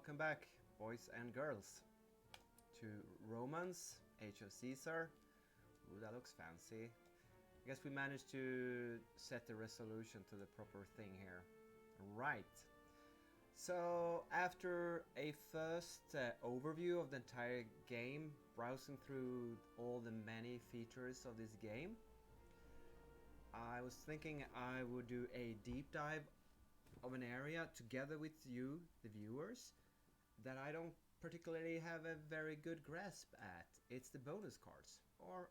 Welcome back, boys and girls, to Romans, Age of Caesar. Ooh, that looks fancy. I guess we managed to set the resolution to the proper thing here. Right. So, after a first overview of the entire game, browsing through all the many features of this game, I was thinking I would do a deep dive of an area together with you, the viewers, that I don't particularly have a very good grasp at. It's the bonus cards, or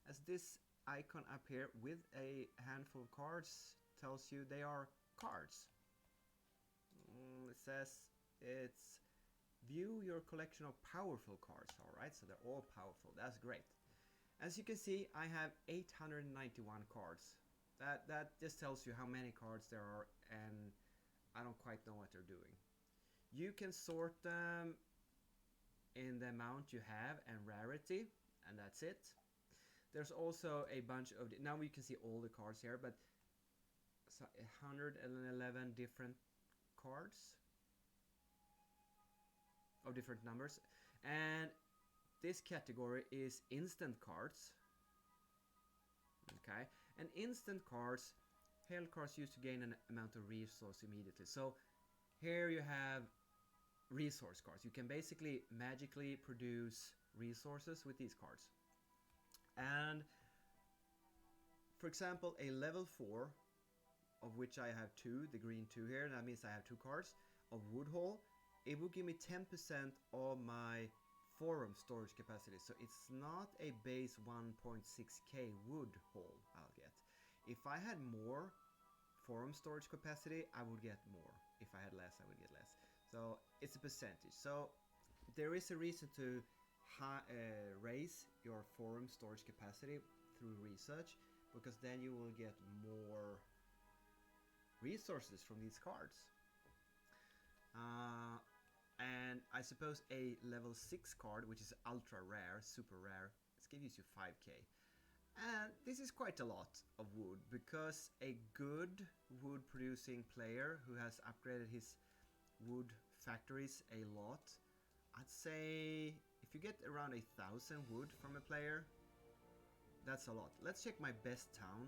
as this icon up here with a handful of cards tells you, they are cards. It says it's view your collection of powerful cards. Alright, so they're all powerful. That's great. As you can see, I have 891 cards. That just tells you how many cards there are, and I don't quite know what they're doing. You can sort them in the amount you have and rarity, and that's it. There's also a bunch of, now you can see all the cards here, but 111 different cards of different numbers. And this category is instant cards. Okay, and instant cards, hail cards used to gain an amount of resource immediately. So here you have resource cards. You can basically magically produce resources with these cards. And for example, a level 4, of which I have 2, the green 2 here, that means I have 2 cards of Woodhall. It will give me 10% of my forum storage capacity, so it's not a base 1.6k wood haul I'll get. If I had more forum storage capacity, I would get more. If I had less, I would get less. So it's a percentage. So there is a reason to raise your forum storage capacity through research, because then you will get more resources from these cards. And I suppose a level 6 card, which is ultra rare, super rare, it gives you 5k. And this is quite a lot of wood, because a good wood producing player who has upgraded his wood factories a lot, I'd say if you get around 1,000 wood from a player, that's a lot. Let's check my best town.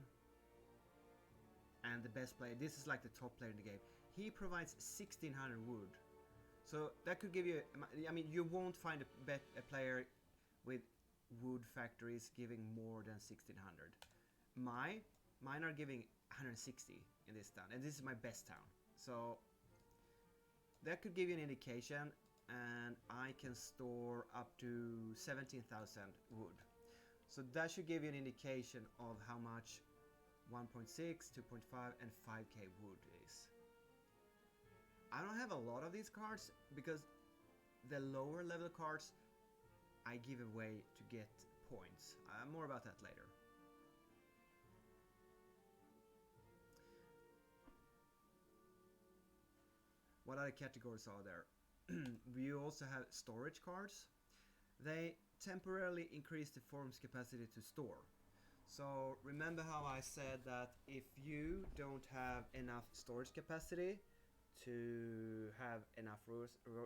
And the best player, this is like the top player in the game, he provides 1,600 wood. So that could give you, I mean, you won't find a player with wood factories giving more than 1,600. Mine are giving 160 in this town, and this is my best town. So that could give you an indication, and I can store up to 17,000 wood. So that should give you an indication of how much 1.6, 2.5 and 5k wood is. I don't have a lot of these cards, because the lower level cards I give away to get points. More about that later. What other categories are there? We also have storage cards. They temporarily increase the forum's capacity to store. So remember how I said that if you don't have enough storage capacity to have enough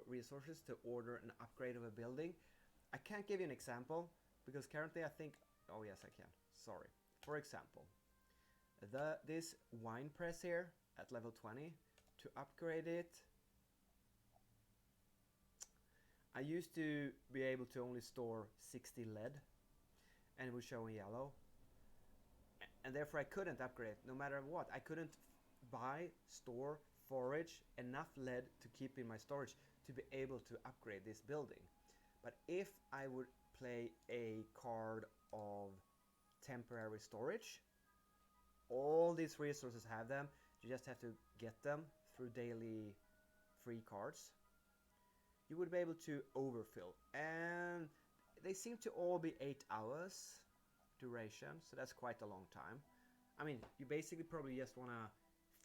resources to order an upgrade of a building. I can't give you an example, because currently I think, oh yes I can, sorry. For example, this wine press here at level 20, to upgrade it, I used to be able to only store 60 lead, and it would show in yellow, and therefore I couldn't upgrade no matter what. I couldn't buy, store, forage enough lead to keep in my storage to be able to upgrade this building. But if I would play a card of temporary storage, all these resources have them, you just have to get them through daily free cards. You would be able to overfill, and they seem to all be 8 hours duration, so that's quite a long time. I mean, you basically probably just want to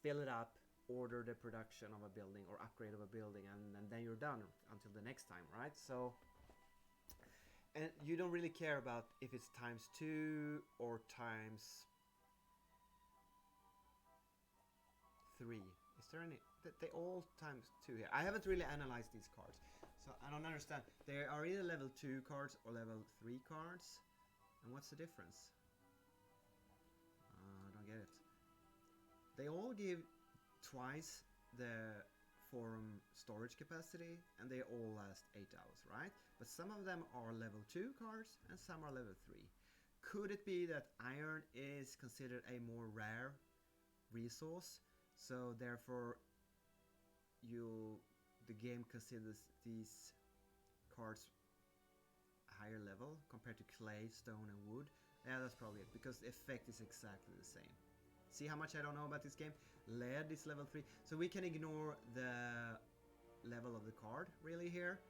fill it up, order the production of a building or upgrade of a building, and then you're done until the next time, right? So, and you don't really care about if it's times 2 or times 3. Is there any? they all times 2 here. I haven't really analyzed these cards, so I don't understand. They are either level 2 cards or level 3 cards. And what's the difference? I don't get it. They all give twice the forum storage capacity, and they all last 8 hours, right? But some of them are level 2 cards and some are level 3. Could it be that iron is considered a more rare resource, so therefore the game considers these cards higher level compared to clay, stone and wood? Yeah, that's probably it, because the effect is exactly the same. See how much I don't know about this game? Lead is level 3, so we can ignore the level of the card really here,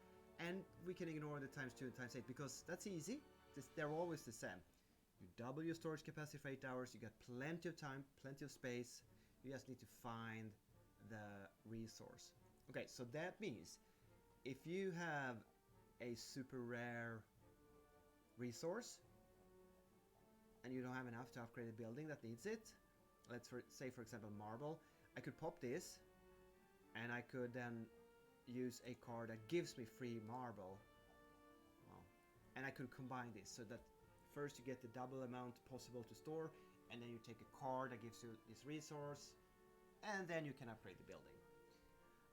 and we can ignore the times 2 and times 8 because that's easy. They're always the same. You double your storage capacity for 8 hours, you got plenty of time, plenty of space, you just need to find the resource. Okay, so that means if you have a super rare resource and you don't have enough to upgrade a building that needs it, let's say for example marble, I could pop this and I could then use a card that gives me free marble. Well, and I could combine this so that first you get the double amount possible to store, and then you take a card that gives you this resource, and then you can upgrade the building.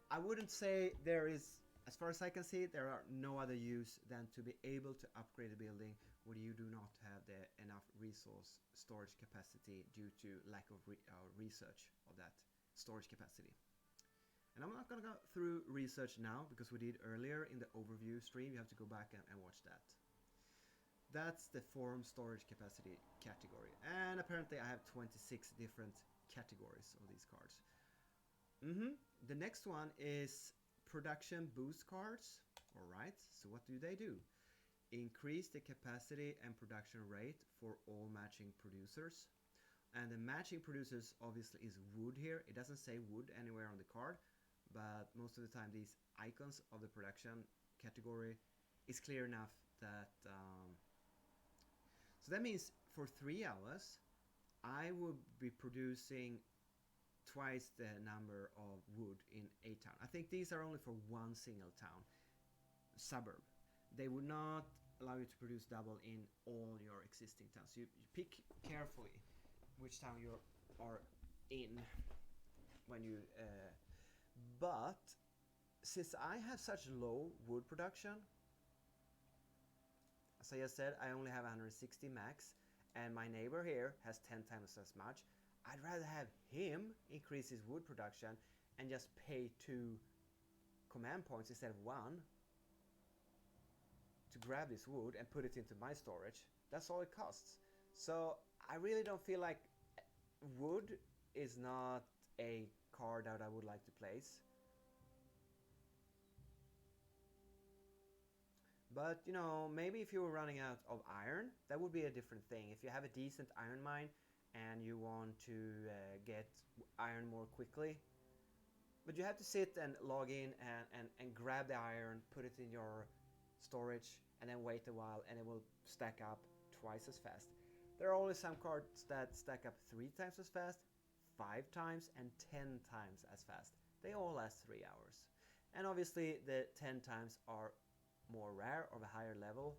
I wouldn't say there is, as far as I can see, there are no other use than to be able to upgrade a building where you do not have enough resource storage capacity due to lack of research of that storage capacity. And I'm not going to go through research now because we did earlier in the overview stream. You have to go back and watch that. That's the forum storage capacity category. And apparently I have 26 different categories of these cards. The next one is production boost cards. Alright, so what do? Increase the capacity and production rate for all matching producers. And the matching producers obviously is wood here. It doesn't say wood anywhere on the card, but most of the time these icons of the production category is clear enough that so that means for 3 hours I would be producing twice the number of wood in a town. I think these are only for one single town, suburb. They would not allow you to produce double in all your existing towns. You pick carefully which town you are in when you but since I have such low wood production, as I just said, I only have 160 max, and my neighbor here has 10 times as much. I'd rather have him increase his wood production and just pay 2 command points instead of 1 to grab this wood and put it into my storage. That's all it costs. So I really don't feel like wood is not a card that I would like to place. But, you know, maybe if you were running out of iron, that would be a different thing. If you have a decent iron mine and you want to get iron more quickly, but you have to sit and log in and grab the iron, put it in your storage, and then wait a while, and it will stack up twice as fast. There are only some cards that stack up 3 times as fast, 5 times, and 10 times as fast. They all last 3 hours. And obviously the 10 times are more rare, of a higher level.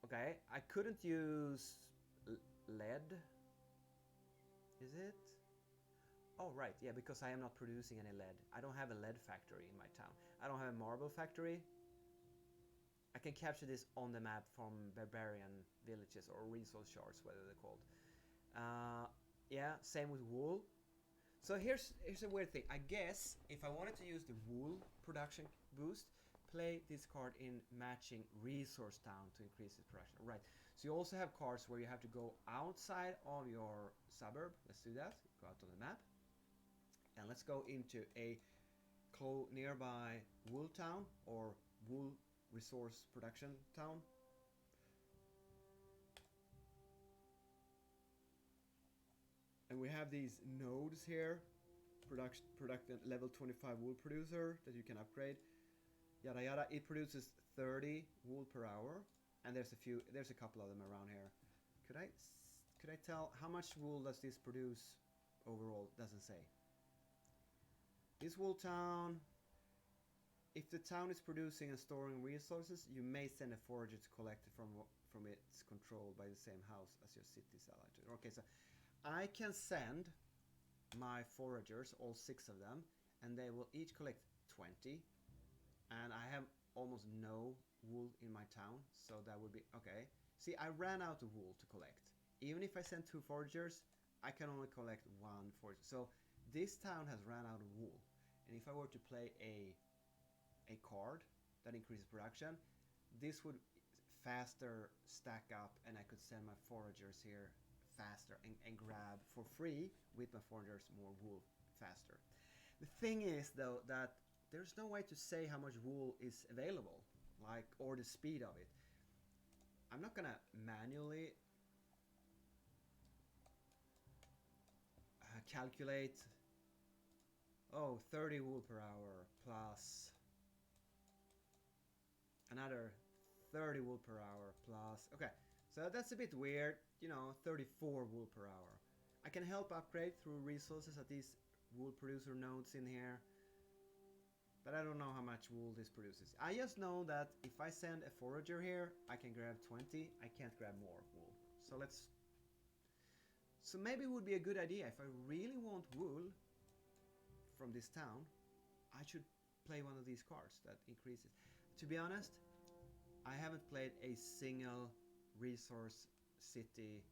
Okay, I couldn't use lead. Is it? Oh right, yeah, because I am not producing any lead. I don't have a lead factory in my town. I don't have a marble factory. I can capture this on the map from barbarian villages or resource shards, whatever they're called. Yeah, same with wool. So here's a weird thing. I guess if I wanted to use the wool production boost, play this card in matching resource town to increase its production. Right. So you also have cards where you have to go outside of your suburb. Let's do that. Go out on the map. And let's go into a nearby wool town or wool resource production town. And we have these nodes here. Product level 25 wool producer that you can upgrade. Yada yada. It produces 30 wool per hour, and there's a couple of them around here. Could I tell how much wool does this produce overall, doesn't say. This wool town, if the town is producing and storing resources, you may send a forager to collect it from its control by the same house as your city's allied to. Okay, so I can send my foragers, all 6 of them, and they will each collect 20. And I have almost no wool in my town, so that would be okay. See, I ran out of wool to collect. Even if I send 2 foragers, I can only collect 1 forager. So this town has ran out of wool. And if I were to play a card that increases production, this would faster stack up, and I could send my foragers here faster and grab for free with my foragers more wool faster. The thing is though that there's no way to say how much wool is available, like, or the speed of it. I'm not gonna manually calculate 30 wool per hour plus another 30 wool per hour plus, okay, so that's a bit weird, 34 wool per hour. I can help upgrade through resources at these wool producer nodes in here, but I don't know how much wool this produces. I just know that if I send a forager here, I can grab 20. I can't grab more wool. So maybe it would be a good idea, if I really want wool from this town, I should play one of these cards that increases. To be honest, I haven't played a single resource city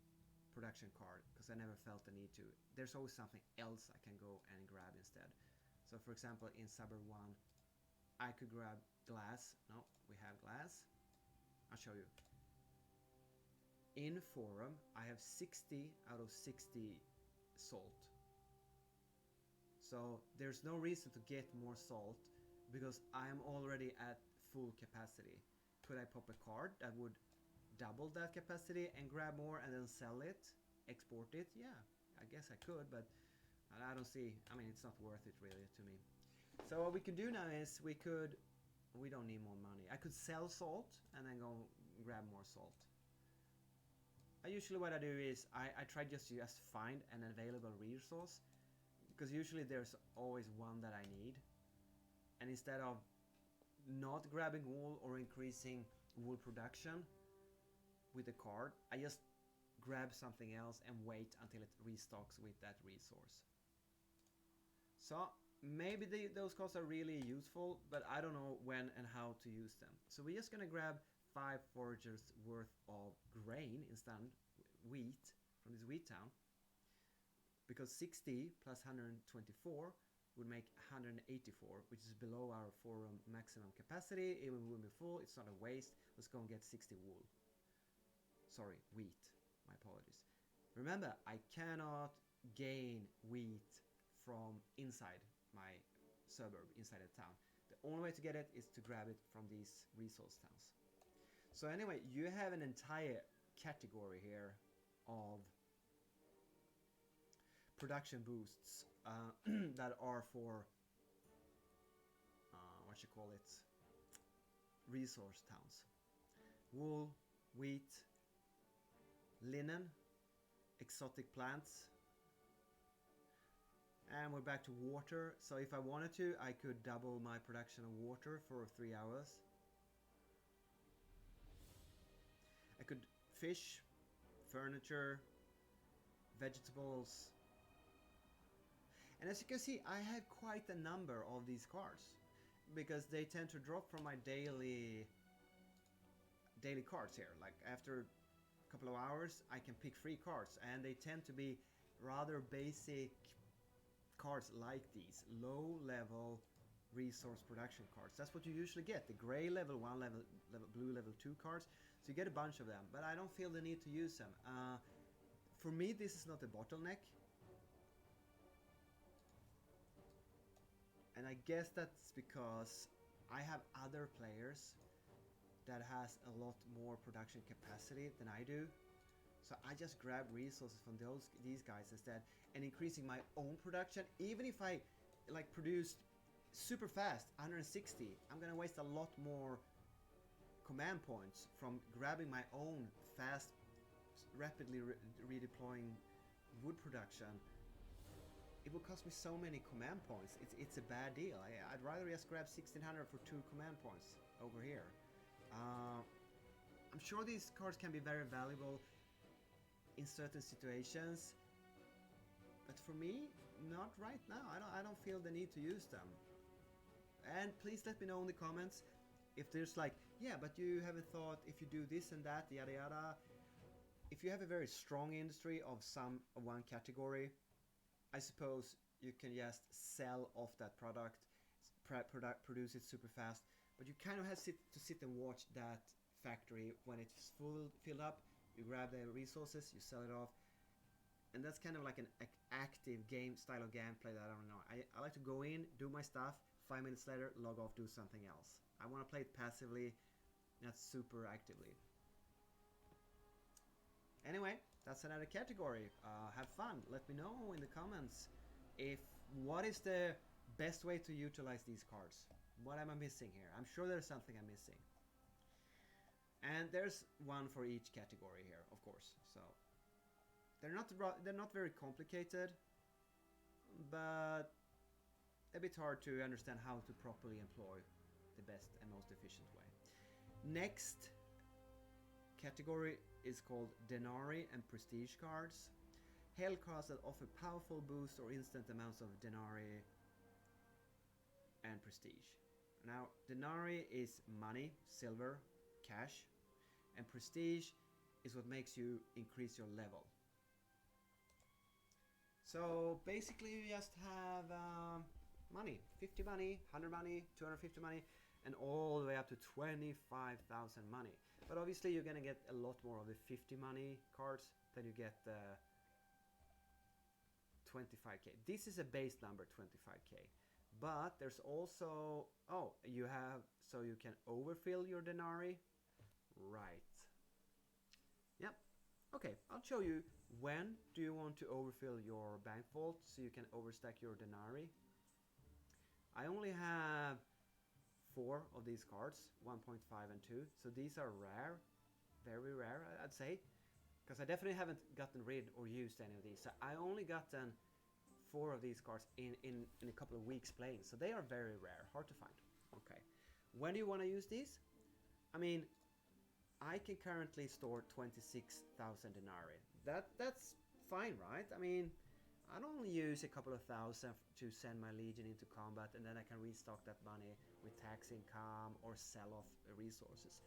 production card because I never felt the need to. There's always something else I can go and grab instead. So for example, in Suburb 1, I could grab glass. No, we have glass. I'll show you. In Forum, I have 60 out of 60 salt. So there's no reason to get more salt because I'm already at full capacity. Could I pop a card that would double that capacity and grab more and then sell it, export it? Yeah, I guess I could, but I don't see, it's not worth it really to me. So what we could do now is we don't need more money. I could sell salt and then go grab more salt. Usually what I do is I try just to find an available resource, because usually there's always one that I need. And instead of not grabbing wool or increasing wool production with the card, I just grab something else and wait until it restocks with that resource. So maybe those cards are really useful, but I don't know when and how to use them. So we're just gonna grab 5 foragers worth of grain instead, wheat, from this wheat town, because 60 plus 124 would make 184, which is below our forum maximum capacity. Even when we're full, it's not a waste. Let's go and get 60 wool. Sorry, wheat. My apologies. Remember, I cannot gain wheat from inside my suburb, inside the town. The only way to get it is to grab it from these resource towns. So anyway, you have an entire category here of production boosts that are for resource towns. Wool, wheat, linen, exotic plants, and we're back to water. So if I wanted to, I could double my production of water for 3 hours. I could fish, furniture, vegetables. And as you can see, I have quite a number of these cards because they tend to drop from my daily cards here. Like after a couple of hours, I can pick 3 cards, and they tend to be rather basic cards like these, low level resource production cards. That's what you usually get, the gray level 1, level blue level 2 cards. So you get a bunch of them, but I don't feel the need to use them. For me, this is not a bottleneck. And I guess that's because I have other players that has a lot more production capacity than I do. So I just grab resources from these guys instead, and increasing my own production. Even if I produce super fast, 160, I'm gonna waste a lot more command points from grabbing my own fast, rapidly redeploying wood production it will cost me so many command points. It's a bad deal. I'd rather just grab 1600 for 2 command points over here. I'm sure these cards can be very valuable in certain situations, but for me, not right now. I don't feel the need to use them. And please let me know in the comments if there's like, yeah, but you haven't thought if you do this and that, yada yada. If you have a very strong industry of one category, I suppose you can just sell off that product, produce it super fast, but you kind of have to sit and watch that factory when it's filled up. You grab the resources, you sell it off, and that's kind of like an active game style of gameplay that I don't know. I like to go in, do my stuff, 5 minutes later, log off, do something else. I want to play it passively, not super actively. Anyway, that's another category. Have fun. Let me know in the comments what is the best way to utilize these cards. What am I missing here? I'm sure there's something I'm missing. And there's one for each category here, of course. So they're not very complicated, but a bit hard to understand how to properly employ the best and most efficient way. Next category is called Denarii and Prestige cards. Hail cards that offer powerful boost or instant amounts of Denarii and Prestige. Now, Denarii is money, silver, cash, and Prestige is what makes you increase your level. So basically you just have money, 50 money, 100 money, 250 money, and all the way up to 25,000 money. But obviously you're gonna get a lot more of the 50 money cards than you get the 25k. This is a base number, 25k. But there's also, you can overfill your Denarii. Right. Yep. Okay, I'll show you when do you want to overfill your bank vault so you can overstack your Denarii. I only have 4 of these cards, 1.5 and 2, so these are rare, very rare I'd say, because I definitely haven't gotten rid or used any of these. So I only gotten 4 of these cards in a couple of weeks playing, so they are very rare, hard to find. Okay, when do you want to use these? I mean, I can currently store 26,000 Denarii. That's fine, right? I mean, I'd only use a couple of thousand to send my legion into combat, and then I can restock that money with tax income or sell off resources.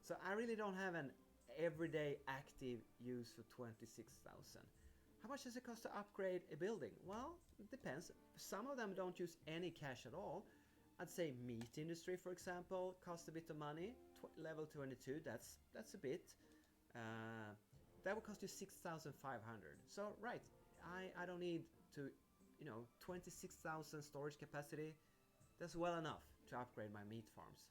So I really don't have an everyday active use for 26,000. How much does it cost to upgrade a building? Well, it depends. Some of them don't use any cash at all. I'd say meat industry, for example, costs a bit of money. Level 22, that's a bit. That would cost you 6,500. So right, I don't need to, 26,000 storage capacity. That's well enough to upgrade my meat farms.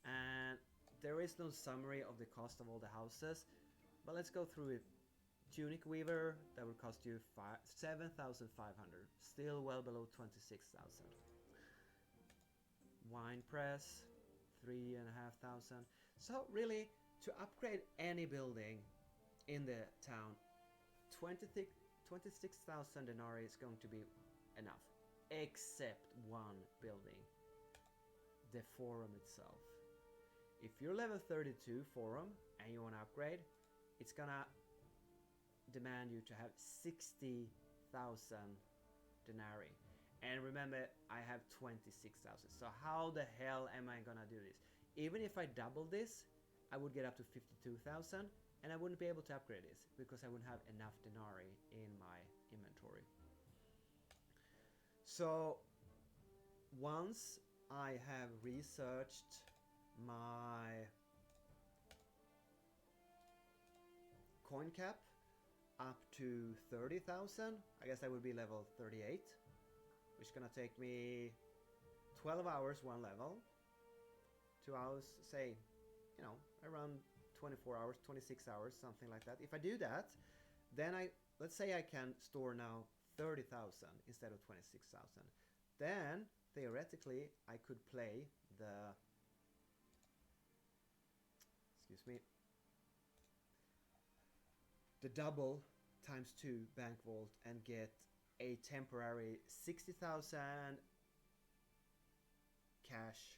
And there is no summary of the cost of all the houses, but let's go through it. Tunic Weaver, that would cost you 7,500, still well below 26,000. Wine Press, 3,500. So really, to upgrade any building in the town, 26,000 Denarii is going to be enough, except one building, the forum itself. If you're level 32 forum and you want to upgrade, it's gonna demand you to have 60,000 Denarii. And remember, I have 26,000. So how the hell am I gonna do this? Even if I double this, I would get up to 52,000, and I wouldn't be able to upgrade this because I wouldn't have enough Denarii in my inventory. So once I have researched my coin cap up to 30,000, I guess I would be level 38, which is gonna take me 12 hours one level, 2 hours, say, around 24 hours, 26 hours, something like that. If I do that, then let's say I can store now 30,000 instead of 26,000. Then theoretically I could play the double ×2 bank vault and get a temporary 60,000 cache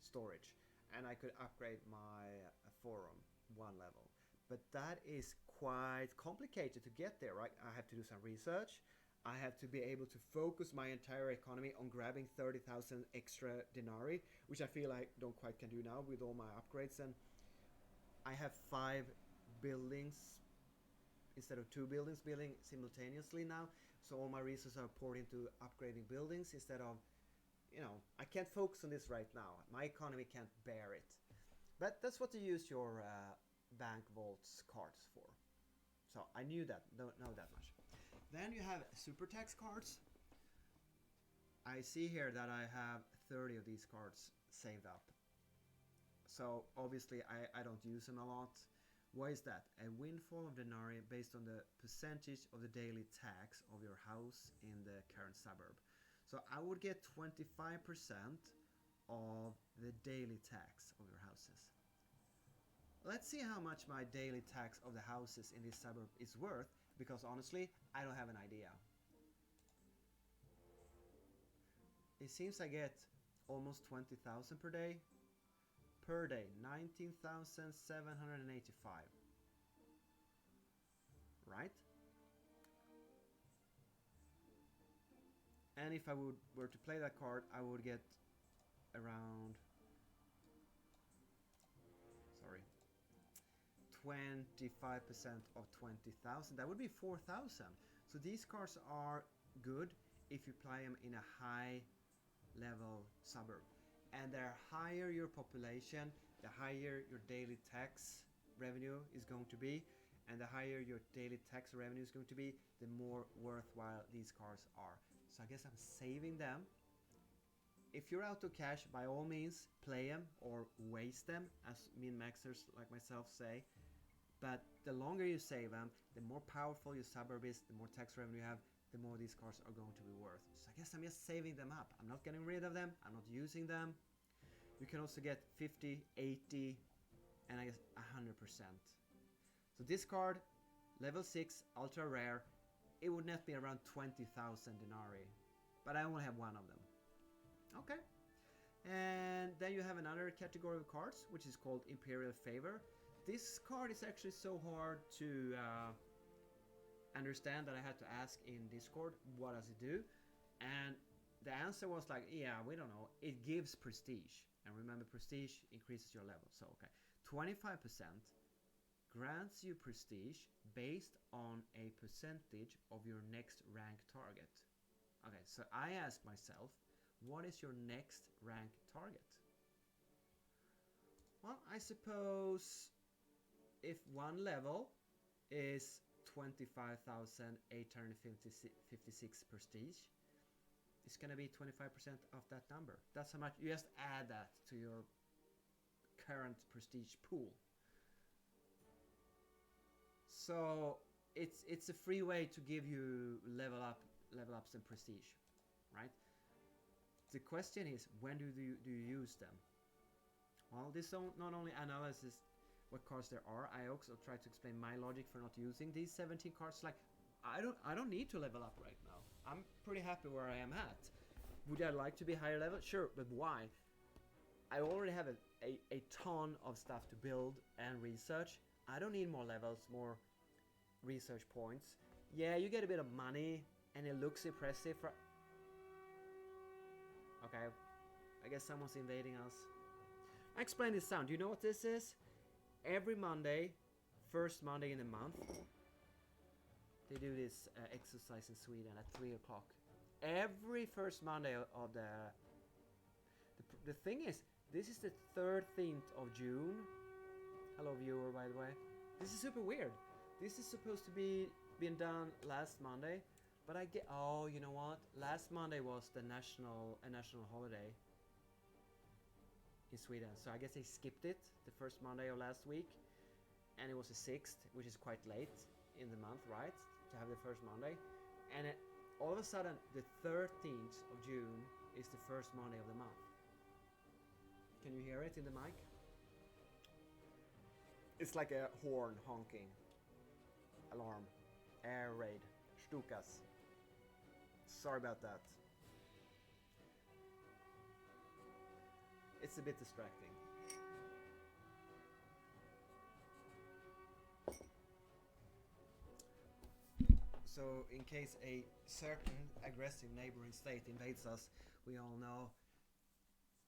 storage, and I could upgrade my forum one level. But that is quite complicated to get there, right? I have to do some research. I have to be able to focus my entire economy on grabbing 30,000 extra denarii, which I feel I don't quite can do now with all my upgrades. And I have 5 buildings instead of 2 buildings building simultaneously now. So all my resources are poured into upgrading buildings instead of, I can't focus on this right now. My economy can't bear it. But that's what you use your bank vaults cards for. So I knew that, don't know that much. Then you have super tax cards. I see here that I have 30 of these cards saved up. So obviously I don't use them a lot. Why is that? A windfall of denarii based on the percentage of the daily tax of your house in the current suburb. So I would get 25% of the daily tax of your houses. Let's see how much my daily tax of the houses in this suburb is worth, because honestly, I don't have an idea. It seems I get almost 20,000 per day. Per day, 19,785. Right? And if I were to play that card, I would get around 25% of 20,000. That would be 4,000. So these cards are good if you play them in a high level suburb. And the higher your population, the higher your daily tax revenue is going to be. And the higher your daily tax revenue is going to be, the more worthwhile these cards are. So I guess I'm saving them. If you're out of cash, by all means, play them or waste them, as min-maxers like myself say. But the longer you save them, the more powerful your suburb is, the more tax revenue you have, the more these cards are going to be worth. So I guess I'm just saving them up. I'm not getting rid of them. I'm not using them. You can also get 50, 80, and I guess 100%. So this card, level 6, ultra rare, it would net me around 20,000 denarii. But I only have one of them. Okay. And then you have another category of cards, which is called Imperial Favor. This card is actually so hard to understand that I had to ask in Discord, what does it do? And the answer was like, yeah, we don't know. It gives prestige. And remember, prestige increases your level. So, okay. 25% grants you prestige based on a percentage of your next rank target. Okay, so I asked myself, what is your next rank target? Well, I suppose if one level is 25,856 prestige, it's gonna be 25% of that number. That's how much. You just add that to your current prestige pool. So it's a free way to give you level ups and prestige, right? The question is, when do you use them? Well, this not only analyzes what cards there are, I also try to explain my logic for not using these 17 cards. Like, I don't need to level up right now. I'm pretty happy where I am at. Would I like to be higher level? Sure, but why? I already have a ton of stuff to build and research. I don't need more levels, more research points. Yeah, you get a bit of money and it looks impressive. Okay, I guess someone's invading us. I explain this sound. Do you know what this is? Every Monday, first Monday in the month, they do this exercise in Sweden at 3 o'clock. Every first Monday of the thing is, this is the 13th of June. Hello viewer, by the way. This is super weird. This is supposed to be being done last Monday, but I get, oh, you know what? Last Monday was a national holiday in Sweden, so I guess they skipped it the first Monday of last week, and it was the 6th, which is quite late in the month, right? To have the first Monday, and all of a sudden the 13th of June is the first Monday of the month. Can you hear it in the mic? It's like a horn honking. Alarm. Air raid. Stukas. Sorry about that. It's a bit distracting. So, in case a certain aggressive neighboring state invades us, we all know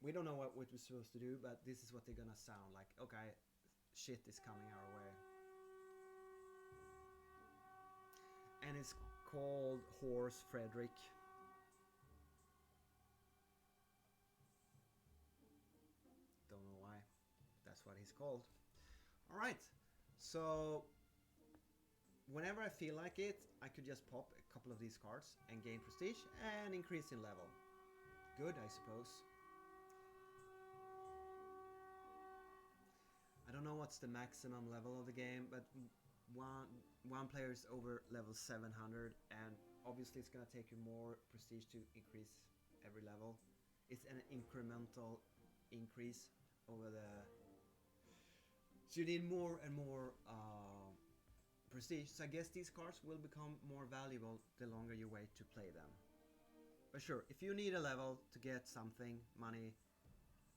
we don't know what we're supposed to do, but this is what they're gonna sound like. Okay, shit is coming our way. And it's called Horse Frederick. Don't know why. That's what he's called. Alright, so whenever I feel like it, I could just pop a couple of these cards and gain prestige and increase in level. Good, I suppose. I don't know what's the maximum level of the game, but one player is over level 700, and obviously it's gonna take you more prestige to increase every level. It's an incremental increase over the... So you need more and more prestige. So I guess these cards will become more valuable the longer you wait to play them. But sure, if you need a level to get something, money,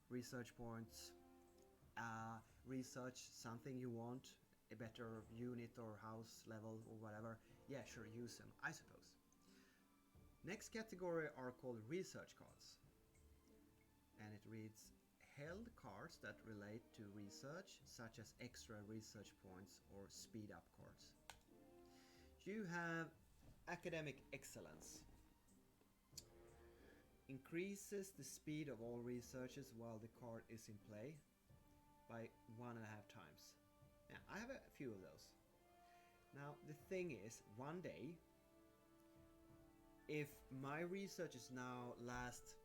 research points, research something you want, a better unit or house level or whatever, yeah, sure, use them, I suppose. Next category are called research cards. And it reads, held cards that relate to research, such as extra research points or speed up cards. You have academic excellence. Increases the speed of all researches while the card is in play by 1.5 times. Yeah, I have a few of those. Now, the thing is, one day, if my researches now last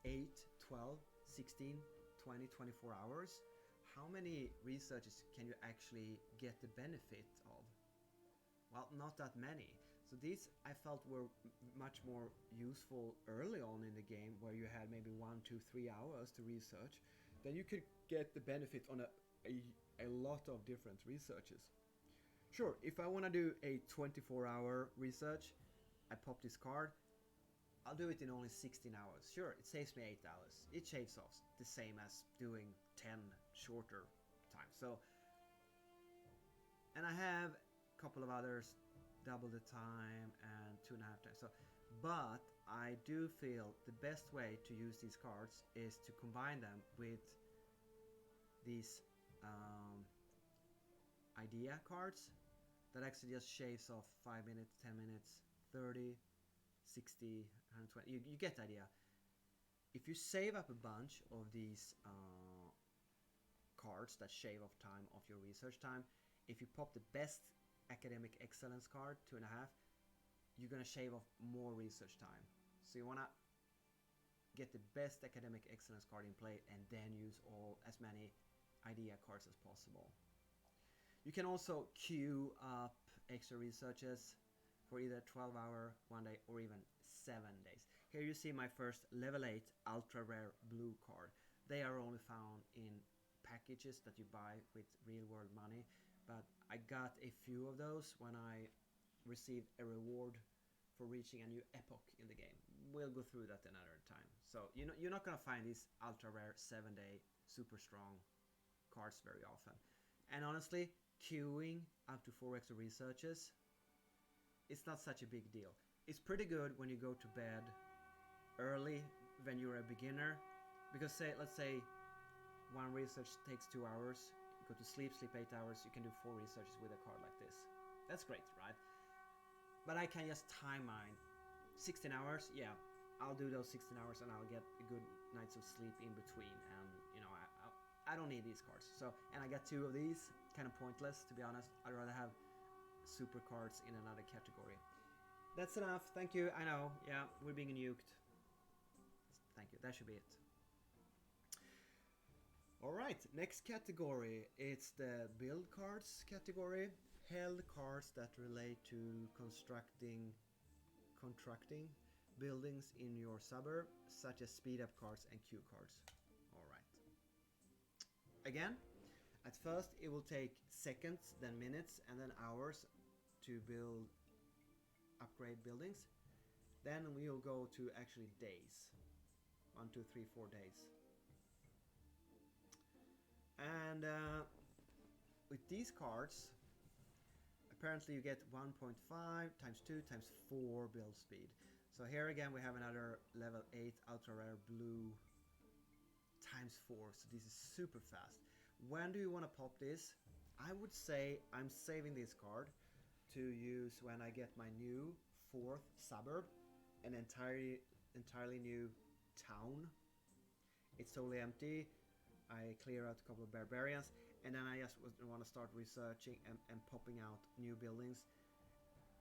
8, 12, 16, 20, 24 hours, how many researches can you actually get the benefit of? Well, not that many. So these I felt were much more useful early on in the game, where you had maybe 1, 2, 3 hours to research. Then you could get the benefit on a lot of different researches. Sure, if I want to do a 24-hour research, I pop this card, I'll do it in only 16 hours. Sure, it saves me 8 hours. It shaves off the same as doing 10 shorter times. So, and I have a couple of others, double the time and 2.5 times. So, but I do feel the best way to use these cards is to combine them with these idea cards that actually just shaves off 5 minutes, 10 minutes, 30, 60, 120. You get the idea. If you save up a bunch of these cards that shave off time of your research time, if you pop the best academic excellence card, 2.5, you're gonna shave off more research time. So you wanna get the best academic excellence card in play and then use as many idea cards as possible. You can also queue up extra researches for either 12-hour, 1 day, or even 7 days. Here you see my first level 8 ultra rare blue card. They are only found in packages that you buy with real world money, but I got a few of those when I received a reward for reaching a new epoch in the game. We'll go through that another time. So you're not gonna find these ultra rare 7-day super strong cards very often. And honestly, queuing up to 4 extra researches, it's not such a big deal. It's pretty good when you go to bed early when you're a beginner, because let's say one research takes 2 hours, you go to sleep 8 hours, you can do 4 researches with a card like this. That's great, right? But I can just time mine. 16 hours, yeah, I'll do those 16 hours and I'll get a good nights of sleep in between, and you know, I don't need these cards. So, and I got 2 of these, kind of pointless to be honest. I'd rather have super cards in another category. That's enough, thank you. I know, yeah, we're being nuked. Thank you, that should be it. Alright, next category, it's the build cards category. Held cards that relate to contracting buildings in your suburb, such as speed up cards and queue cards. Alright. Again, at first it will take seconds, then minutes, and then hours to upgrade buildings. Then we'll go to actually days. 1, 2, 3, 4 days. And with these cards, apparently you get 1.5 times 2 times 4 build speed. So here again we have another level 8 ultra rare blue times 4. So this is super fast. When do you want to pop this? I would say I'm saving this card to use when I get my new 4th suburb, an entirely new town. It's totally empty. I clear out a couple of barbarians, and then I just want to start researching and popping out new buildings.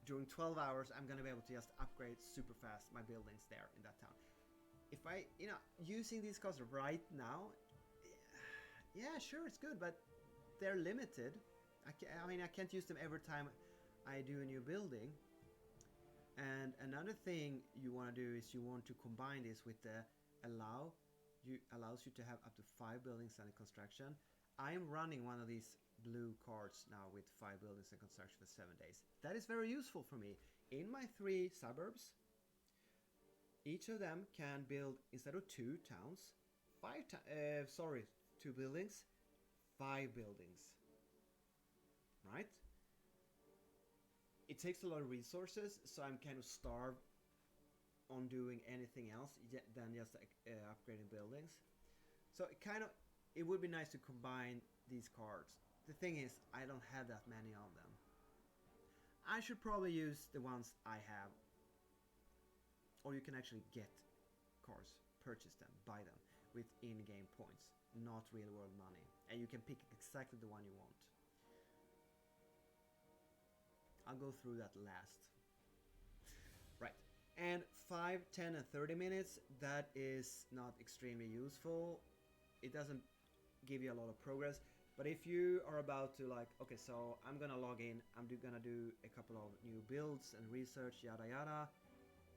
During 12 hours, I'm going to be able to just upgrade super fast my buildings there in that town. If I, using these cards right now, yeah, sure, it's good, but they're limited. I can't use them every time I do a new building. And another thing you want to do is you want to combine this with the allows you to have up to 5 buildings under construction. I'm running one of these blue cards now with 5 buildings in construction for 7 days. That is very useful for me. In my 3 suburbs, each of them can build, instead of 2 towns, 2 buildings, 5 buildings. Right? It takes a lot of resources, so I'm kind of starved on doing anything else than just upgrading buildings. So it would be nice to combine these cards. The thing is, I don't have that many of them. I should probably use the ones I have. Or you can actually get cards, purchase them, buy them with in-game points, not real-world money. And you can pick exactly the one you want. I'll go through that last. Right. And 5, 10, and 30 minutes, that is not extremely useful. It doesn't give you a lot of progress. But if you are about to okay, so I'm gonna log in, I'm gonna do a couple of new builds and research, yada yada.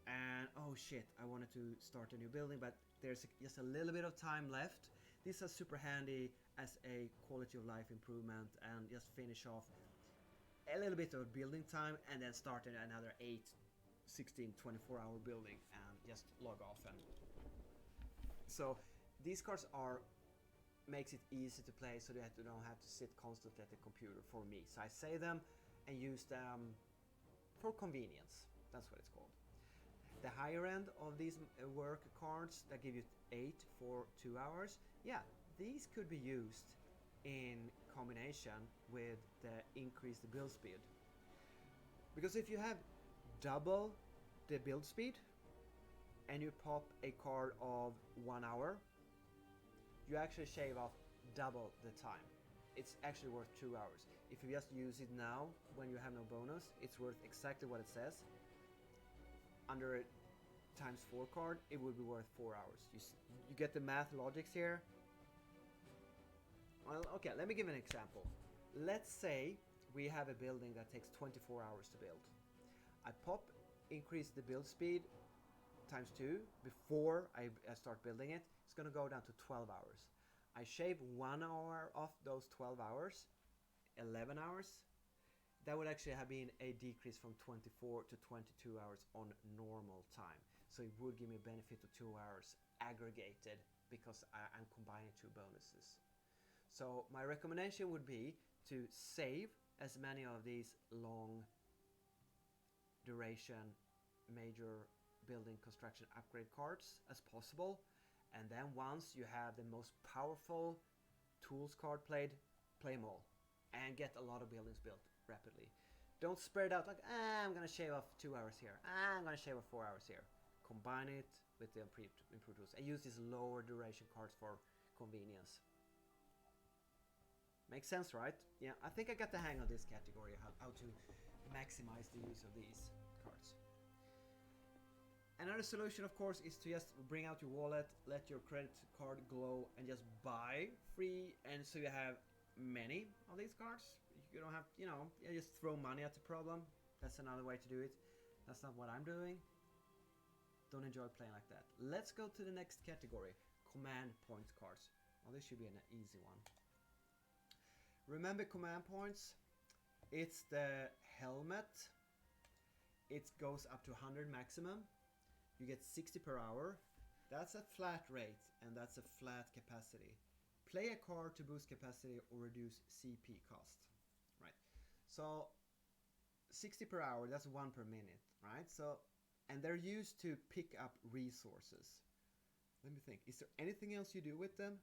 And oh shit, I wanted to start a new building, but there's just a little bit of time left. These are super handy as a quality of life improvement, and just finish off a little bit of building time and then start another 8, 16, 24-hour building and just log off. And so these cards makes it easy to play, so that you don't have to sit constantly at the computer for me. So I save them and use them for convenience. That's what it's called. The higher end of these work cards that give you 8 for 2 hours, yeah, these could be used in combination with the increased build speed. Because if you have double the build speed and you pop a card of 1 hour, you actually shave off double the time. It's actually worth 2 hours. If you just use it now when you have no bonus, it's worth exactly what it says. Under a times 4 card, it would be worth 4 hours. You get the math logics here. Well, okay, let me give an example. Let's say we have a building that takes 24 hours to build. I increase the build speed times 2 before I start building it. It's going to go down to 12 hours. I shave 1 hour off those 12 hours, 11 hours. That would actually have been a decrease from 24 to 22 hours on normal time. So it would give me a benefit of 2 hours aggregated because I'm combining 2 bonuses. So my recommendation would be to save as many of these long duration major building construction upgrade cards as possible, and then once you have the most powerful tools card played, play them all and get a lot of buildings built rapidly. Don't spread out like, I'm gonna shave off 2 hours here, I'm gonna shave off 4 hours here. Combine it with the improved tools and use these lower duration cards for convenience. Makes sense, right? Yeah, I think I got the hang of this category, how to maximize the use of these cards. Another solution, of course, is to just bring out your wallet, let your credit card glow, and just buy free. And so you have many of these cards. You don't have, you just throw money at the problem. That's another way to do it. That's not what I'm doing. Don't enjoy playing like that. Let's go to the next category, command point cards. Well, this should be an easy one. Remember command points? It's the helmet. It goes up to 100 maximum. you get 60 per hour. That's a flat rate, and that's a flat capacity. Play a card to boost capacity or reduce CP cost. Right. So 60 per hour, that's 1 per minute, right? So, and they're used to pick up resources. Let me think. Is there anything else you do with them?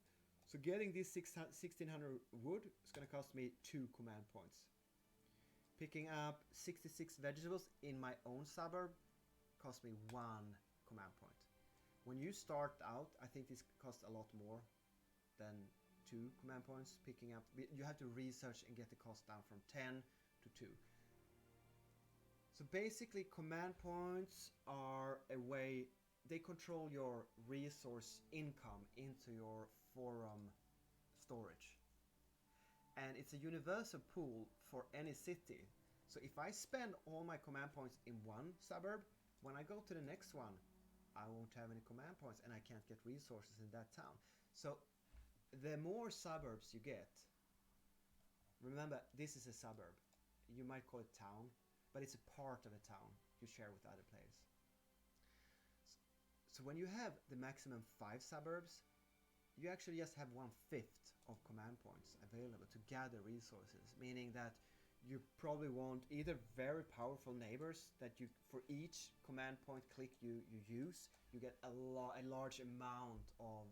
So getting this 1600 wood is going to cost me 2 command points. Picking up 66 vegetables in my own suburb cost me 1 command point. When you start out, I think this costs a lot more than 2 command points. Picking up, you have to research and get the cost down from 10 to 2. So basically, command points are a way, they control your resource income into your forum storage. And it's a universal pool for any city. So if I spend all my command points in one suburb, when I go to the next one, I won't have any command points and I can't get resources in that town. So the more suburbs you get, remember this is a suburb. You might call it town, but it's a part of a town you share with other players. So when you have the maximum 5 suburbs, you actually just have 1/5 of command points available to gather resources, meaning that you probably want either very powerful neighbors that you, for each command point click you use, you get a large amount of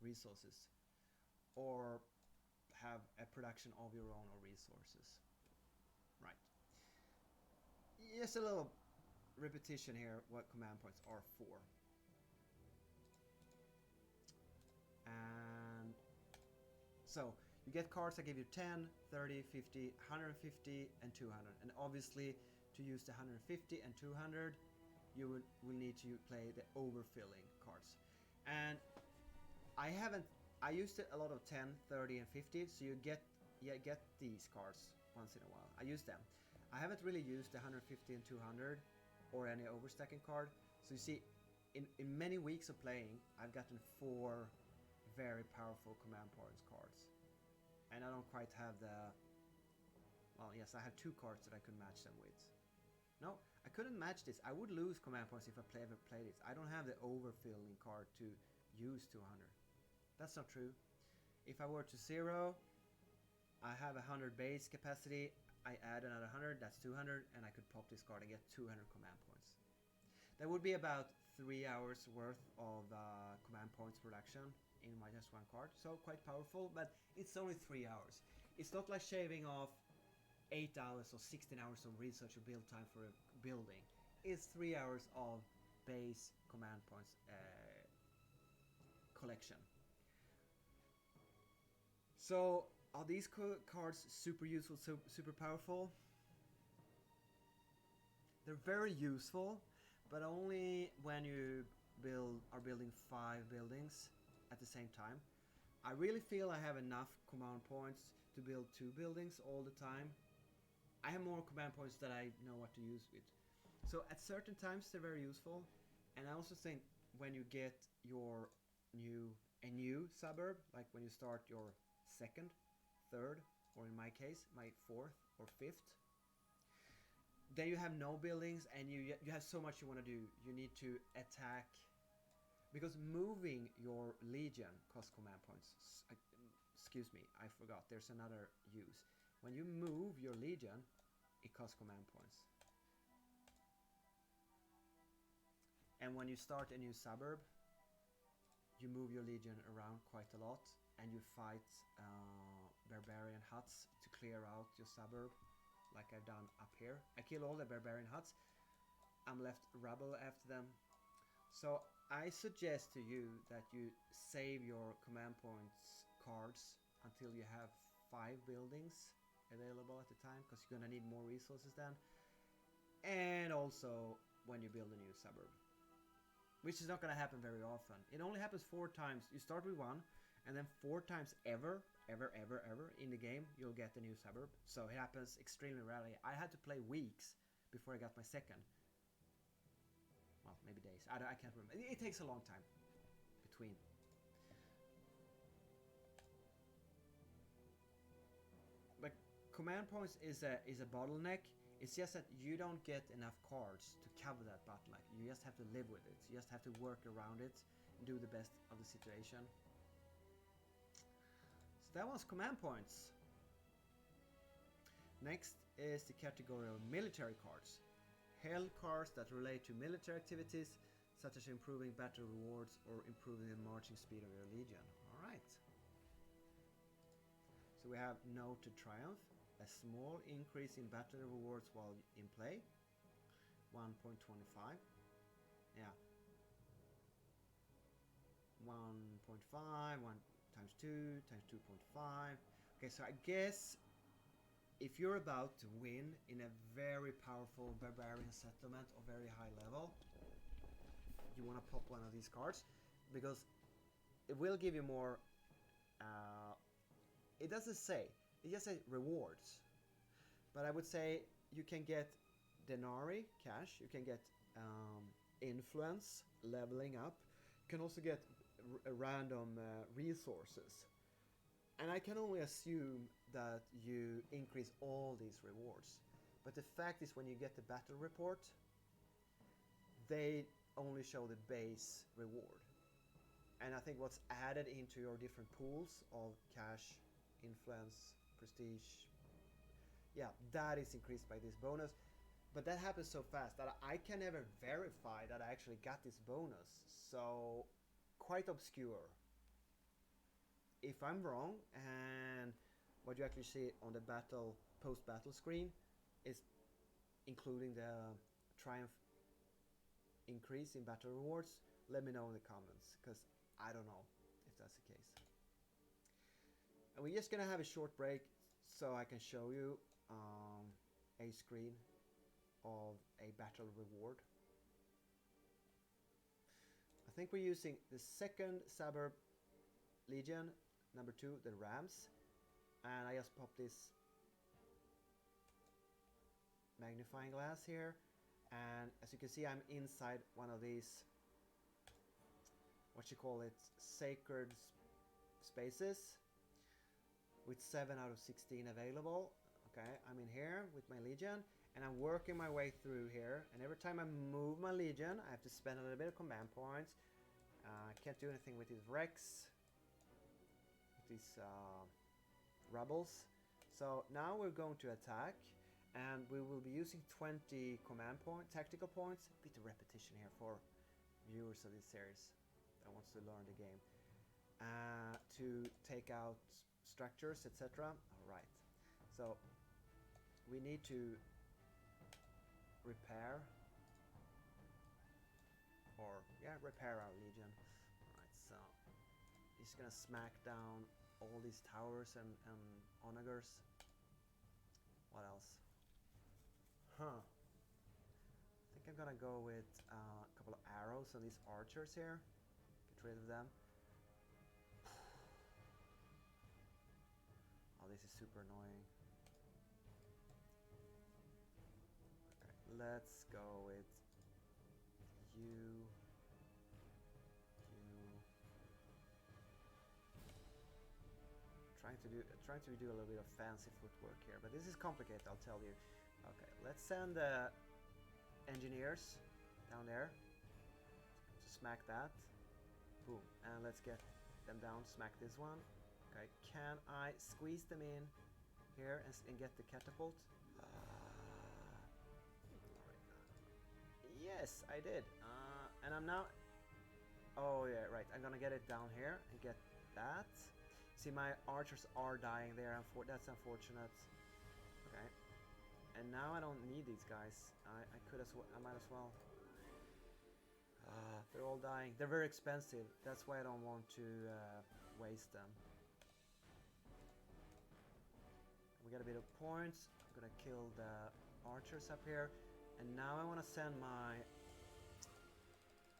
resources, or have a production of your own resources. Right. Just a little repetition here what command points are for. And so you get cards that give you 10, 30, 50, 150, and 200. And obviously, to use the 150 and 200, you will need to play the overfilling cards. And I used a lot of 10, 30, and 50, so you get these cards once in a while. I use them. I haven't really used the 150 and 200 or any overstacking card. So you see, in many weeks of playing, I've gotten 4 very powerful command points cards. And I don't quite have well, yes, I have 2 cards that I could match them with. No, I couldn't match this. I would lose command points if I ever played it. I don't have the overfilling card to use 200. That's not true. If I were to 0, I have 100 base capacity. I add another 100, that's 200, and I could pop this card and get 200 command points. That would be about 3 hours worth of command points production in my just one card. So quite powerful, but it's only 3 hours. It's not like shaving off 8 hours or 16 hours of research or build time for a building. It's 3 hours of base command points collection. So are these cards super useful, super powerful? They're very useful, but only when you are building 5 buildings at the same time. I really feel I have enough command points to build 2 buildings all the time. I have more command points that I know what to use with. So at certain times they're very useful, and I also think when you get a new suburb, like when you start your 2nd, 3rd, or in my case, my 4th or 5th, then you have no buildings and you have so much you want to do. You need to attack, because moving your legion costs command points. Excuse me, I forgot. There's another use. When you move your legion, it costs command points. And when you start a new suburb, you move your legion around quite a lot, and you fight barbarian huts to clear out your suburb, like I've done up here. I kill all the barbarian huts. I'm left rubble after them. So I suggest to you that you save your command points cards until you have 5 buildings available at the time, because you're gonna need more resources then. And also when you build a new suburb, which is not gonna happen very often. It only happens 4 times. You start with 1, and then 4 times ever in the game you'll get a new suburb. So it happens extremely rarely. I had to play weeks before I got my 2nd. Well, maybe days. I can't remember. It takes a long time between. But command points is a bottleneck It's just that you don't get enough cards to cover that bottleneck. You just have to live with it. You just have to work around it and do the best of the situation. So that was command points. Next is the category of military cards. Held cards that relate to military activities, such as improving battle rewards or improving the marching speed of your legion. Alright. So we have Noted Triumph, a small increase in battle rewards while in play. 1.25. Yeah. 1.5, 1 times 2 times 2.5. Okay, so I guess if you're about to win in a very powerful barbarian settlement of very high level, you want to pop one of these cards because it will give you more. It doesn't say, it just says rewards, but I would say you can get denarii, cash, you can get influence, leveling up, you can also get random resources, and I can only assume that you increase all these rewards, but the fact is when you get the battle report, they only show the base reward. And I think what's added into your different pools of cash, influence, prestige, yeah, that is increased by this bonus. But that happens so fast that I can never verify that I actually got this bonus. So, quite obscure. If I'm wrong, and what you actually see on the battle post-battle screen is including the triumph increase in battle rewards, let me know in the comments, because I don't know if that's the case. And we're just gonna have a short break so I can show you a screen of a battle reward. I think we're using the 2nd Suburb Legion, number 2, the Rams, and I just popped this magnifying glass here, and as you can see I'm inside one of these, what you call it, sacred spaces with 7 out of 16 available. Okay, I'm in here with my legion and I'm working my way through here, and every time I move my legion I have to spend a little bit of command points. I can't do anything with these wrecks, with these rebels. So now we're going to attack, and we will be using 20 command point, tactical points, a bit of repetition here for viewers of this series that wants to learn the game, to take out structures, etc. Alright, so we need to repair, or yeah, repair our legion. Alright, so he's gonna smack down all these towers and onagers. What else? I think I'm gonna go with a couple of arrows on these archers here. Get rid of them. Oh, this is super annoying. Okay, let's go with you. Trying to do a little bit of fancy footwork here, but this is complicated, I'll tell you. Okay, let's send the engineers down there to smack that. Boom, and let's get them down, smack this one. Okay, can I squeeze them in here and get the catapult? Yes, I did. And I'm now... Oh yeah, right, I'm gonna get it down here and get that. See, my archers are dying there, that's unfortunate. Okay. And now I don't need these guys. I might as well. They're all dying. They're very expensive. That's why I don't want to waste them. We got a bit of points. I'm gonna kill the archers up here. And now I want to send my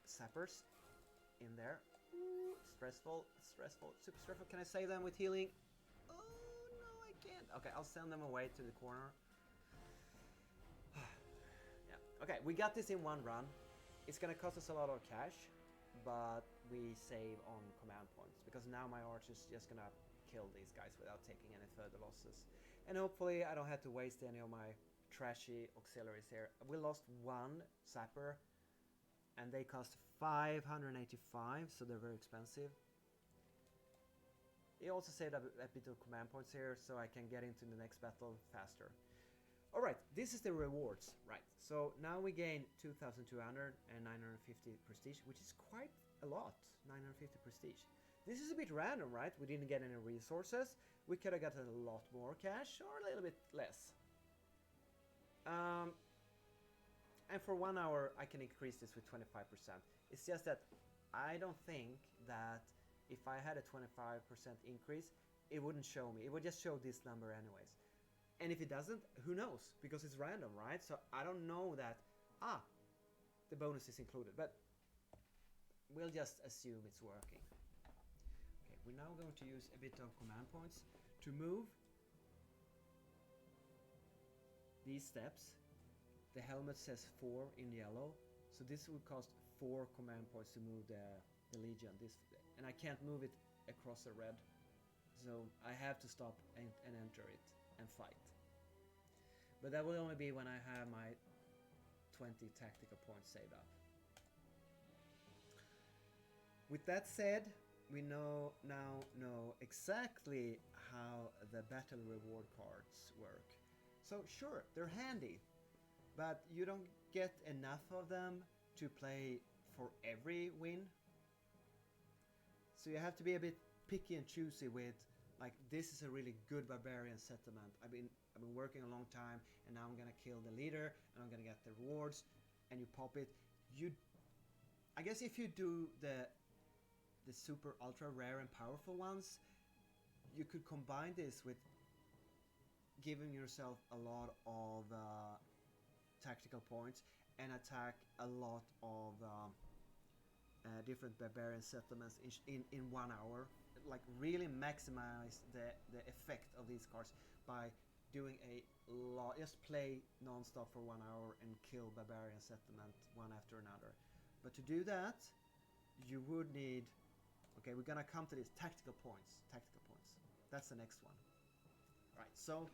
sappers in there. Ooh, stressful, super stressful. Can I save them with healing? Oh no, I can't. Okay, I'll send them away to the corner. Yeah. Okay, we got this in one run. It's gonna cost us a lot of cash, but we save on command points because now my archer's just gonna kill these guys without taking any further losses. And hopefully I don't have to waste any of my trashy auxiliaries here. We lost one sapper, and they cost 585, so they're very expensive. He also saved a bit of command points here, so I can get into the next battle faster. Alright, this is the rewards, right? So now we gain 2,200 and 950 prestige, which is quite a lot, 950 prestige. This is a bit random, right? We didn't get any resources. We could have gotten a lot more cash or a little bit less. And for 1 hour, I can increase this with 25%. It's just that I don't think that if I had a 25% increase, it wouldn't show me. It would just show this number anyways. And if it doesn't, who knows? Because it's random, right? So I don't know that, the bonus is included. But we'll just assume it's working. Okay, we're now going to use a bit of command points to move these steps. The helmet says 4 in yellow, so this will cost 4 command points to move the Legion. And I can't move it across the red, so I have to stop and enter it and fight. But that will only be when I have my 20 tactical points saved up. With that said, we now know exactly how the battle reward cards work. So sure, they're handy, but you don't get enough of them to play for every win. So you have to be a bit picky and choosy with, like, this is a really good barbarian settlement. I've been working a long time, and now I'm gonna kill the leader, and I'm gonna get the rewards, and you pop it. I guess if you do the super ultra rare and powerful ones, you could combine this with giving yourself a lot of tactical points and attack a lot of different barbarian settlements in 1 hour. Like, really maximize the effect of these cards by doing a lot. Just play non-stop for 1 hour and kill barbarian settlement one after another. But to do that, you would need, okay, we're gonna come to this, tactical points. That's the next one. Right, so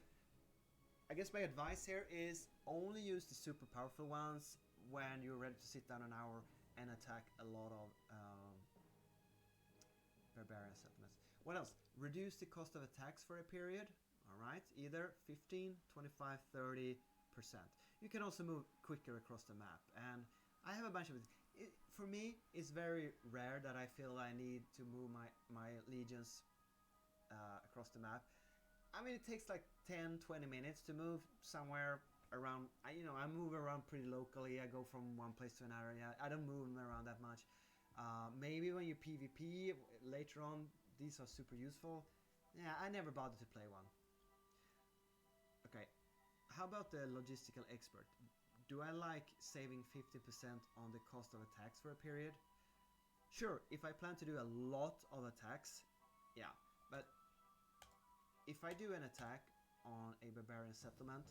I guess my advice here is only use the super powerful ones when you're ready to sit down an hour and attack a lot of barbarian settlements. What else? Reduce the cost of attacks for a period. Alright, either 15, 25, 30%. You can also move quicker across the map. And I have a bunch of it. For me, it's very rare that I feel I need to move my legions across the map. I mean, it takes like 10-20 minutes to move somewhere around. I move around pretty locally. I go from one place to another. I don't move around that much. Maybe when you PvP later on, these are super useful. Yeah, I never bothered to play one. Okay, how about the logistical expert? Do I like saving 50% on the cost of attacks for a period? Sure, if I plan to do a lot of attacks, yeah, but if I do an attack on a barbarian settlement,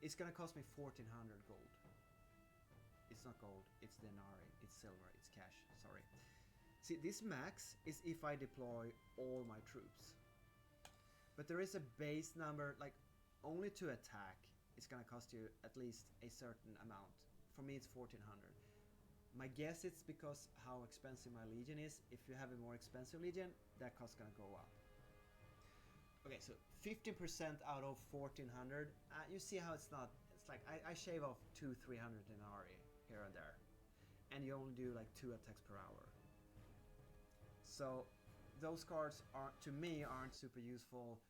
it's gonna cost me 1400 gold. It's not gold, it's denarii, it's silver, it's cash, sorry. See, this max is if I deploy all my troops. But there is a base number, like only to attack, it's gonna cost you at least a certain amount. For me, it's 1400. My guess it's because how expensive my legion is. If you have a more expensive legion, that cost's gonna go up. Okay, so 15% out of 1400. You see how it's not. It's like I shave off 200-300 denarii here and there, and you only do like 2 attacks per hour. So those cards are, to me, aren't super useful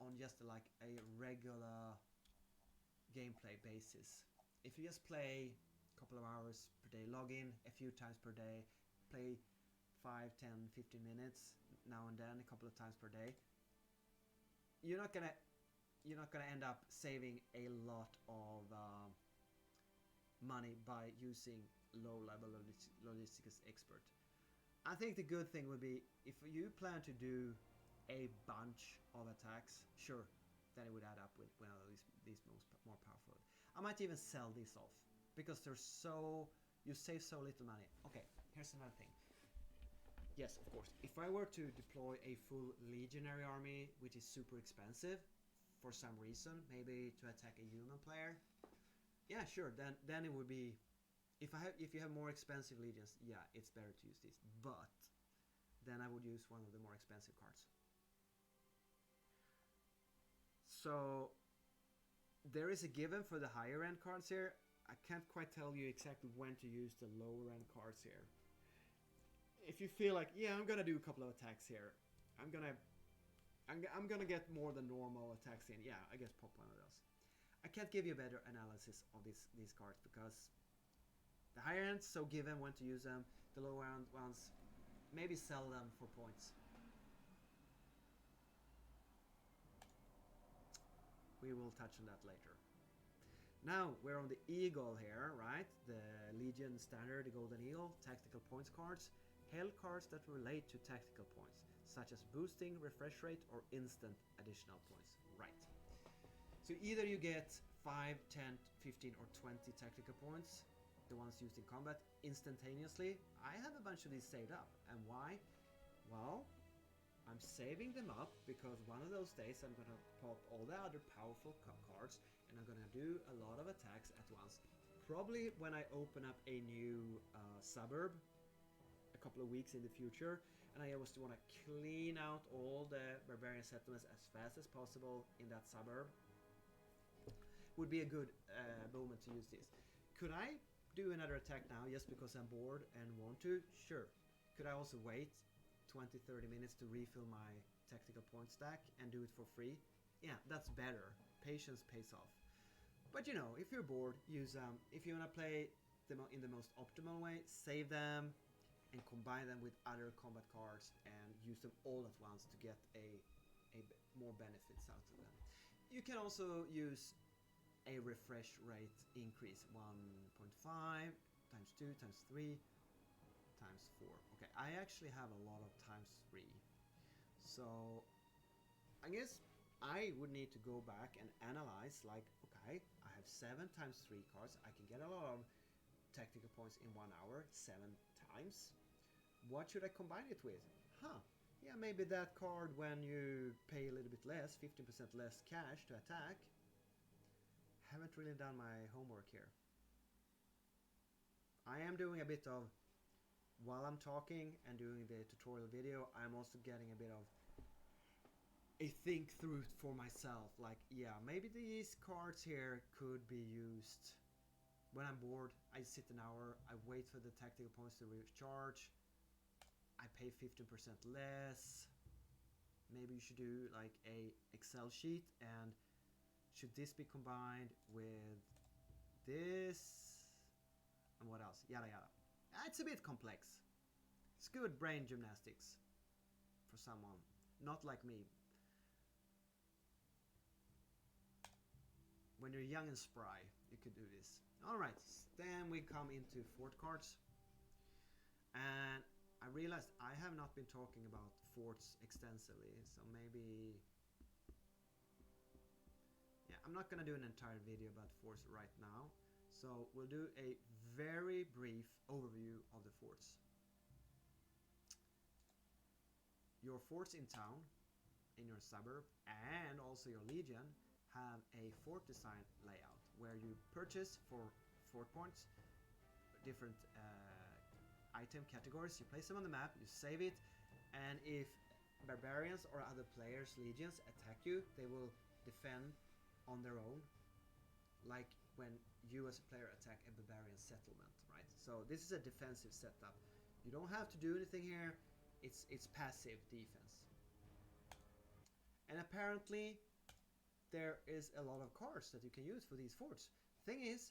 on just like a regular gameplay basis. If you just play a couple of hours per day, log in a few times per day, play 5, 10, 15 minutes now and then, a couple of times per day, you're not gonna end up saving a lot of money by using low-level logistics expert. I think the good thing would be if you plan to do a bunch of attacks, sure, then it would add up with one of these more powerful. I might even sell these off because you save so little money. Okay, here's another thing. Yes, of course, if I were to deploy a full legionary army, which is super expensive, for some reason, maybe to attack a human player, yeah, sure. Then it would be, if you have more expensive legions, yeah, it's better to use these. But then I would use one of the more expensive cards. So there is a given for the higher end cards here. I can't quite tell you exactly when to use the lower end cards here. If you feel like, yeah, I'm gonna do a couple of attacks here, I'm gonna get more than normal attacks in. Yeah, I guess pop one of those. I can't give you a better analysis of these cards because the higher ends, so given when to use them. The lower end ones, maybe sell them for points. We will touch on that later. Now we're on the Eagle here, right? The Legion Standard, the Golden Eagle, tactical points cards. Hell cards that relate to tactical points, such as boosting, refresh rate, or instant additional points. Right. So either you get 5, 10, 15, or 20 tactical points, the ones used in combat, instantaneously. I have a bunch of these saved up. And why? Well, I'm saving them up because one of those days I'm gonna pop all the other powerful cards and I'm gonna do a lot of attacks at once. Probably when I open up a new suburb a couple of weeks in the future, and I always want to clean out all the barbarian settlements as fast as possible in that suburb. Would be a good moment to use this. Could I do another attack now just because I'm bored and want to? Sure. Could I also wait 20-30 minutes to refill my tactical point stack and do it for free? Yeah, that's better. Patience pays off. But you know, if you're bored, use them. If you want to play them in the most optimal way, save them and combine them with other combat cards and use them all at once to get a more benefits out of them. You can also use a refresh rate increase, 1.5 times 2 times 3 times 4. Okay, I actually have a lot of times 3. So I guess I would need to go back and analyze, like, okay, I have 7 times 3 cards. I can get a lot of tactical points in 1 hour, 7 times. What should I combine it with? Yeah, maybe that card when you pay a little bit less, 15% less cash to attack. Haven't really done my homework here. I am doing a bit of, while I'm talking and doing the tutorial video, I'm also getting a bit of a think through for myself. Like, yeah, maybe these cards here could be used when I'm bored. I sit an hour, I wait for the tactical points to recharge, I pay 15% less. Maybe you should do like a Excel sheet, and should this be combined with this and what else, yada yada. It's a bit complex. It's good brain gymnastics for someone not like me. When you're young and spry, you could do this. Alright, then we come into fort cards. And I realized I have not been talking about forts extensively, so maybe... Yeah, I'm not gonna do an entire video about forts right now, so we'll do a very brief overview of the forts. Your forts in town, in your suburb, and also your legion have a fort design layout where you purchase for fort points different item categories. You place them on the map, you save it, and if barbarians or other players' legions attack you, they will defend on their own, like when you as a player attack a barbarian settlement, right? So this is a defensive setup. You don't have to do anything here. It's passive defense. And apparently there is a lot of cards that you can use for these forts. Thing is,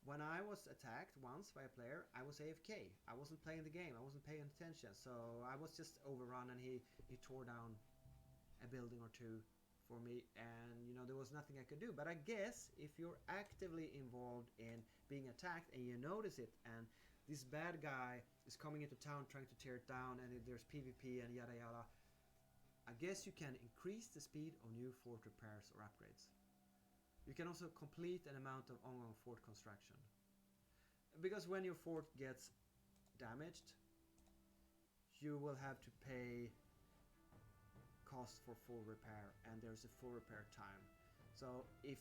when I was attacked once by a player, I was AFK. I wasn't playing the game. I wasn't paying attention. So I was just overrun, and he tore down a building or two for me, and you know, there was nothing I could do. But I guess if you're actively involved in being attacked and you notice it, and this bad guy is coming into town trying to tear it down, and there's PvP and yada yada, I guess you can increase the speed of new fort repairs or upgrades. You can also complete an amount of ongoing fort construction. Because when your fort gets damaged, you will have to pay cost for full repair, and there's a full repair time. So if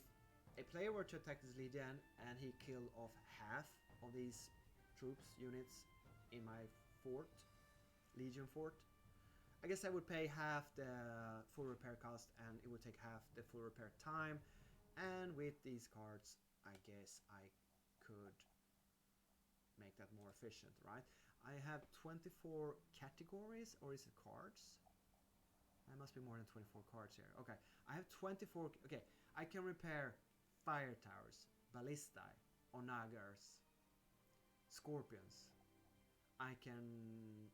a player were to attack this Legion and he killed off half of these troops units in my fort, Legion fort, I guess I would pay half the full repair cost and it would take half the full repair time. And with these cards, I guess I could make that more efficient, right? I have 24 categories, or is it cards? There must be more than 24 cards here. Okay, I have 24. Okay, I can repair fire towers, ballistae, onagers, scorpions. I can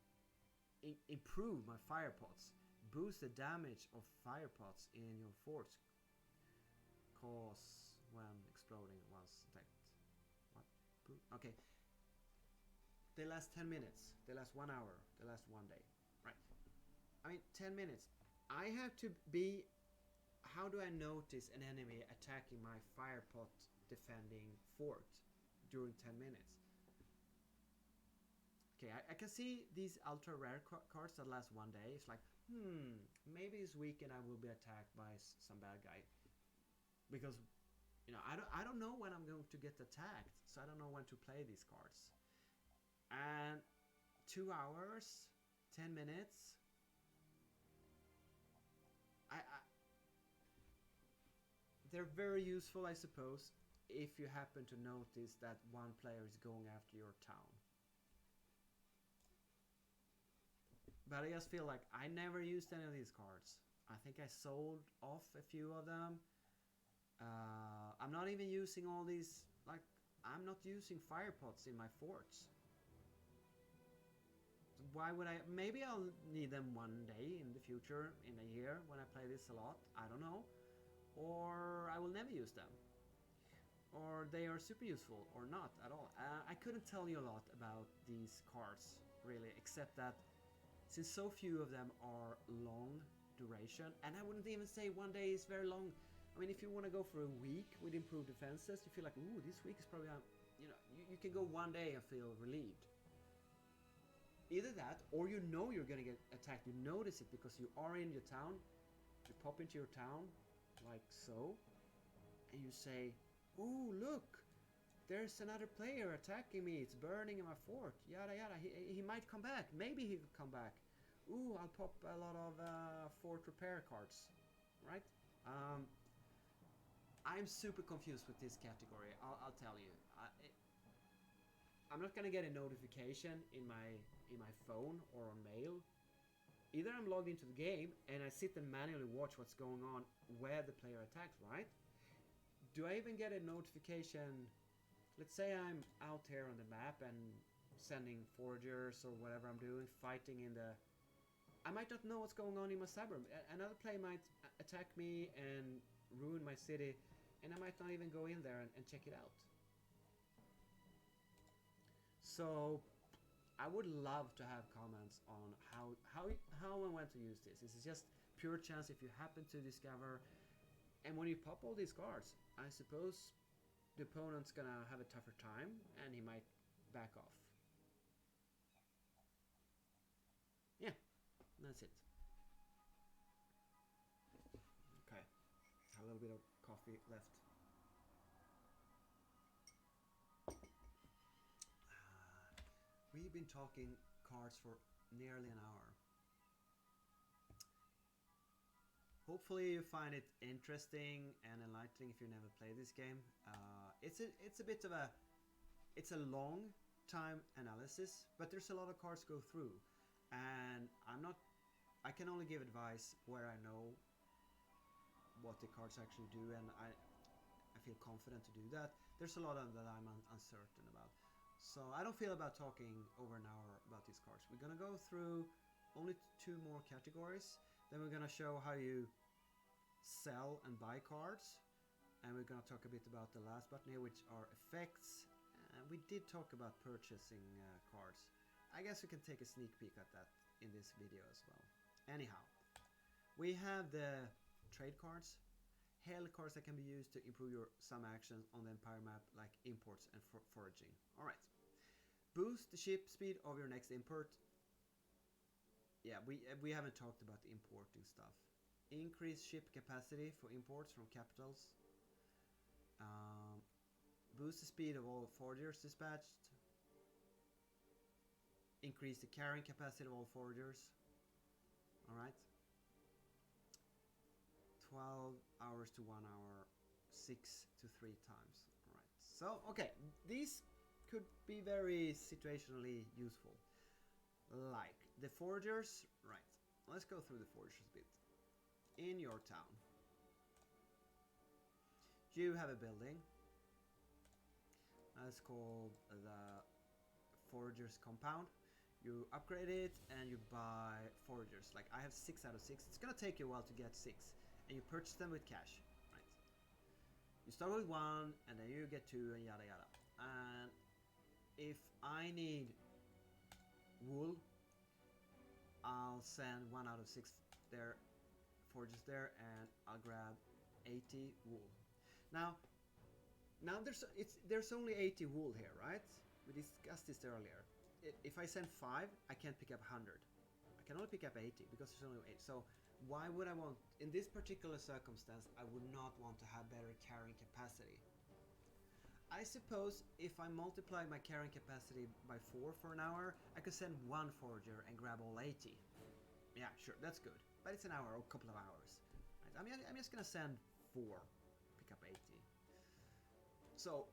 improve my fire pots, boost the damage of fire pots in your forts, cause when exploding once attacked. What? Okay. They last 10 minutes. They last 1 hour. They last 1 day. Right. I mean, 10 minutes. I have to be... How do I notice an enemy attacking my fire pot defending fort during 10 minutes? Okay, I can see these ultra rare cards that last 1 day. It's like, maybe this weekend I will be attacked by some bad guy. Because, you know, I don't know when I'm going to get attacked. So I don't know when to play these cards. And 2 hours, 10 minutes. They're very useful, I suppose, if you happen to notice that one player is going after your town. But I just feel like I never used any of these cards. I think I sold off a few of them. I'm not even using all these, like, I'm not using fire pots in my forts. Why would I? Maybe I'll need them one day in the future, in a year, when I play this a lot. I don't know. Or I will never use them. Or they are super useful, or not at all. I couldn't tell you a lot about these cards, really, except that since so few of them are long duration, and I wouldn't even say 1 day is very long. I mean, if you want to go for a week with improved defenses, you feel like, ooh, this week is probably, you know, you can go 1 day and feel relieved. Either that, or you know you're gonna get attacked. You notice it because you are in your town. You pop into your town, like so, and you say, "Ooh, look! There's another player attacking me. It's burning in my fort. Yada yada. He might come back. Maybe he will come back. Ooh, I'll pop a lot of fort repair cards, right?" I'm super confused with this category. I'll tell you. I'm not gonna get a notification in my phone or on mail. Either I'm logged into the game and I sit and manually watch what's going on where the player attacks, right? Do I even get a notification? Let's say I'm out here on the map and sending foragers or whatever I'm doing, fighting in the... I might not know what's going on in my suburb. Another player might attack me and ruin my city, and I might not even go in there and check it out. So I would love to have comments on how and when to use this. This is just pure chance if you happen to discover. And when you pop all these cards, I suppose the opponent's gonna have a tougher time and he might back off. Yeah, that's it. Okay, a little bit of coffee left. We've been talking cards for nearly an hour. Hopefully you find it interesting and enlightening if you never played this game. It's a bit of a... It's a long time analysis, but there's a lot of cards to go through. And I can only give advice where I know what the cards actually do, and I feel confident to do that. There's a lot of that I'm uncertain about. So I don't feel about talking over an hour about these cards. We're gonna go through only 2 more categories. Then we're gonna show how you sell and buy cards. And we're gonna talk a bit about the last button here, which are effects. And we did talk about purchasing cards. I guess we can take a sneak peek at that in this video as well. Anyhow, we have the trade cards. Hell cards that can be used to improve some actions on the Empire map, like imports and foraging. Alright. Boost the ship speed of your next import. Yeah, we haven't talked about the importing stuff. increase ship capacity for imports from capitals, boost the speed of all foragers dispatched, increase the carrying capacity of all foragers. Alright. 12 hours to 1 hour, 6 to 3 times. Alright. So, okay, these could be very situationally useful. Like the foragers, right. Let's go through the foragers a bit. In your town, you have a building. That's called the foragers compound. You upgrade it and you buy foragers. Like I have 6 out of 6. It's gonna take you a while to get 6, and you purchase them with cash, right? You start with 1, and then you get 2, and yada yada. And if I need wool, I'll send 1 out of 6 there, forges there, and I'll grab 80 wool. Now there's only 80 wool here, right? We discussed this earlier. If I send 5, I can't pick up 100. I can only pick up 80 because there's only 8. So why would I want, in this particular circumstance, I would not want to have better carrying capacity. I suppose if I multiply my carrying capacity by 4 for an hour, I could send 1 forager and grab all 80. Yeah, sure, that's good. But it's an hour or a couple of hours. Right? I'm just gonna send 4, pick up 80. So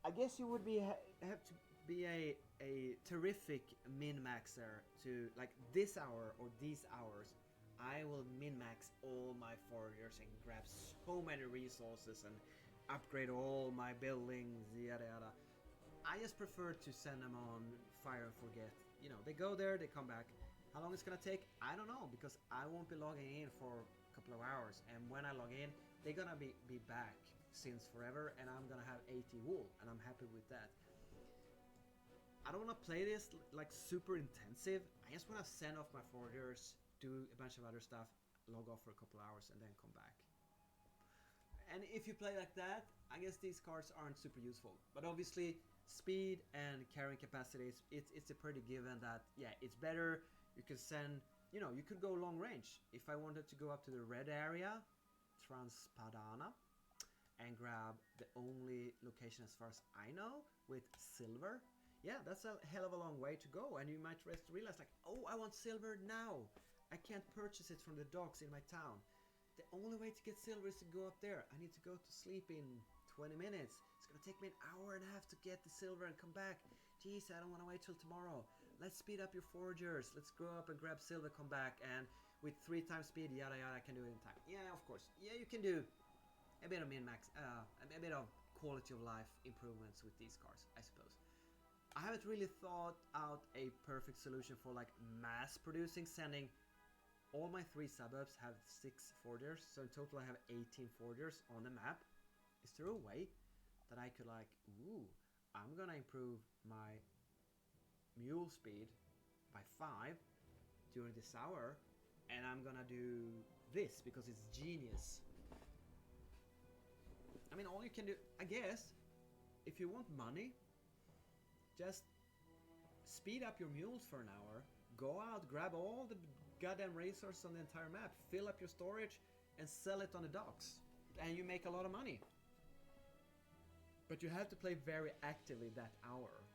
I guess you would have to be a terrific min-maxer to, like, this hour or these hours I will min-max all my foragers and grab so many resources and upgrade all my buildings, yada yada. I just prefer to send them on fire and forget. You know, they go there, they come back. How long it's gonna take? I don't know, because I won't be logging in for a couple of hours, and when I log in, they're gonna be back since forever, and I'm gonna have 80 wool, and I'm happy with that. I don't want to play this like super intensive. I just want to send off my foragers, do a bunch of other stuff, log off for a couple hours, and then come back. And if you play like that, I guess these cards aren't super useful. But obviously, speed and carrying capacities, it's a pretty given that, yeah, it's better. You can send, you know, you could go long range. If I wanted to go up to the red area, Transpadana, and grab the only location as far as I know with silver, yeah, that's a hell of a long way to go. And you might realize, like, oh, I want silver now. I can't purchase it from the docks in my town. The only way to get silver is to go up there. I need to go to sleep in 20 minutes. It's gonna take me an hour and a half to get the silver and come back. Jeez, I don't want to wait till tomorrow. Let's speed up your foragers. Let's go up and grab silver, come back, and with 3 times speed, yada yada, I can do it in time. Yeah, of course. Yeah, you can do a bit of min-max, a bit of quality of life improvements with these cars, I suppose. I haven't really thought out a perfect solution for like mass producing, sending all my 3 suburbs have 6 foragers, so in total I have 18 foragers on the map. Is there a way that I could, like, ooh, I'm gonna improve my mule speed by 5 during this hour, and I'm gonna do this because it's genius. I mean, all you can do, I guess, if you want money, just speed up your mules for an hour, go out, grab all the goddamn resources on the entire map, fill up your storage, and sell it on the docks. And you make a lot of money. But you have to play very actively that hour.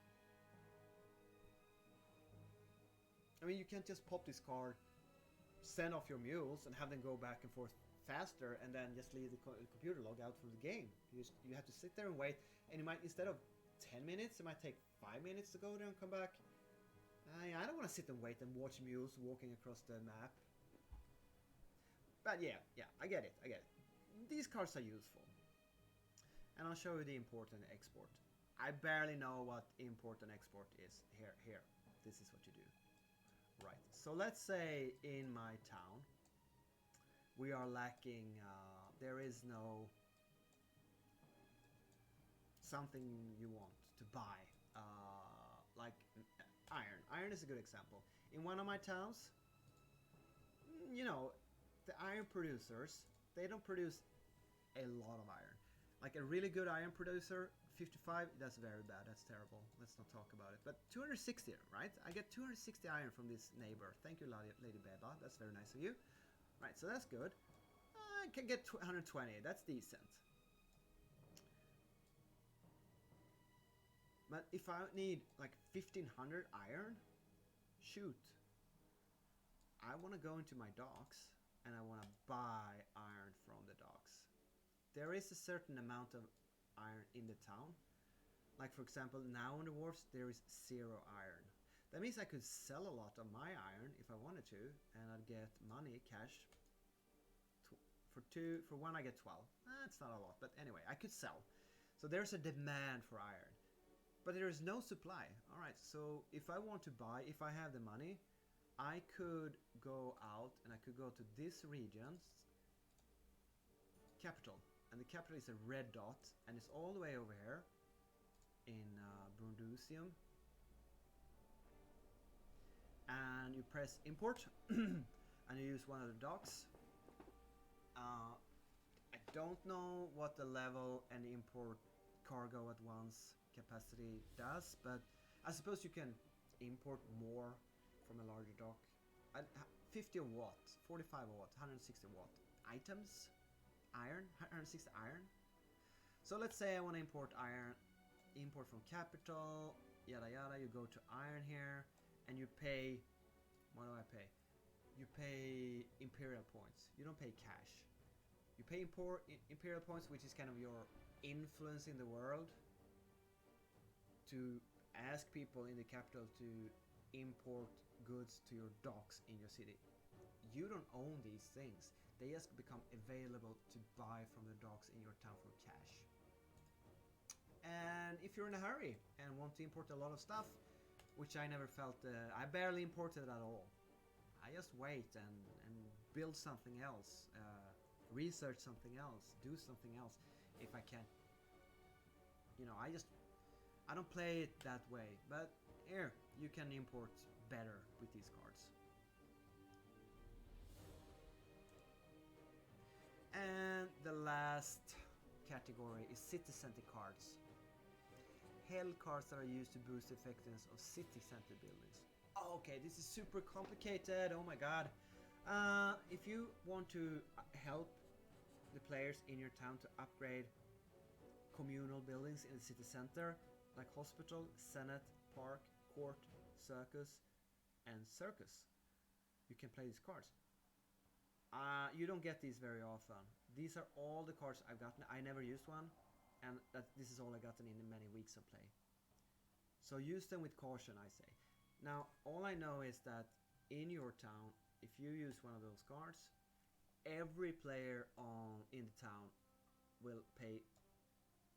I mean, you can't just pop this card, send off your mules, and have them go back and forth faster, and then just leave the computer log out from the game. You have to sit there and wait, and you might, instead of 10 minutes, it might take 5 minutes to go there and come back. I don't want to sit and wait and watch mules walking across the map. But yeah, I get it. These cards are useful. And I'll show you the import and export. I barely know what import and export is. Here. This is what you do. Right, so let's say in my town, we are lacking, there is no something you want to buy, like iron. Iron is a good example. In one of my towns, you know, the iron producers, they don't produce a lot of iron. Like a really good iron producer, 55, that's very bad, that's terrible. Let's not talk about it. But 260, right? I get 260 iron from this neighbor. Thank you, Lady Beba, that's very nice of you. Right, so that's good. I can get 120. That's decent. But if I need like 1500 iron, shoot. I want to go into my docks and I want to buy iron from the docks. There is a certain amount of iron in the town. Like for example, now on the wharfs there is 0 iron. That means I could sell a lot of my iron if I wanted to, and I'd get money, cash. For one I get 12. That's not a lot, but anyway, I could sell. So there's a demand for iron. But there is no supply. Alright, so if I want to buy, if I have the money, I could go out and I could go to this region's capital. And the capital is a red dot, and it's all the way over here in Brundusium. And you press import and you use one of the docks. I don't know what the level and import cargo at once capacity does, but I suppose you can import more from a larger dock. 50 watt, 45 watt, 160 watt items, iron, 160 iron. So let's say I want to import iron, import from capital, yada yada. You go to iron here and you pay, what do I pay? You pay imperial points. You don't pay cash. You pay imperial points, which is kind of your influence in the world, to ask people in the capital to import goods to your docks in your city. You don't own these things. They just become available to buy from the docks in your town for cash. And if you're in a hurry and want to import a lot of stuff, which I never felt, I barely imported at all. I just wait and build something else, research something else, do something else if I can. You know, I don't play it that way, but here you can import better with these cards. And the last category is city center cards. Hell cards that are used to boost the effectiveness of city center buildings. Okay, this is super complicated. Oh my god. If you want to help the players in your town to upgrade communal buildings in the city center, like hospital, senate, park, court, circus, and circus, you can play these cards. You don't get these very often. These are all the cards I've gotten. I never used one, and this is all I gotten in many weeks of play. So use them with caution, I say. Now, all I know is that in your town, if you use one of those cards, every player in the town will pay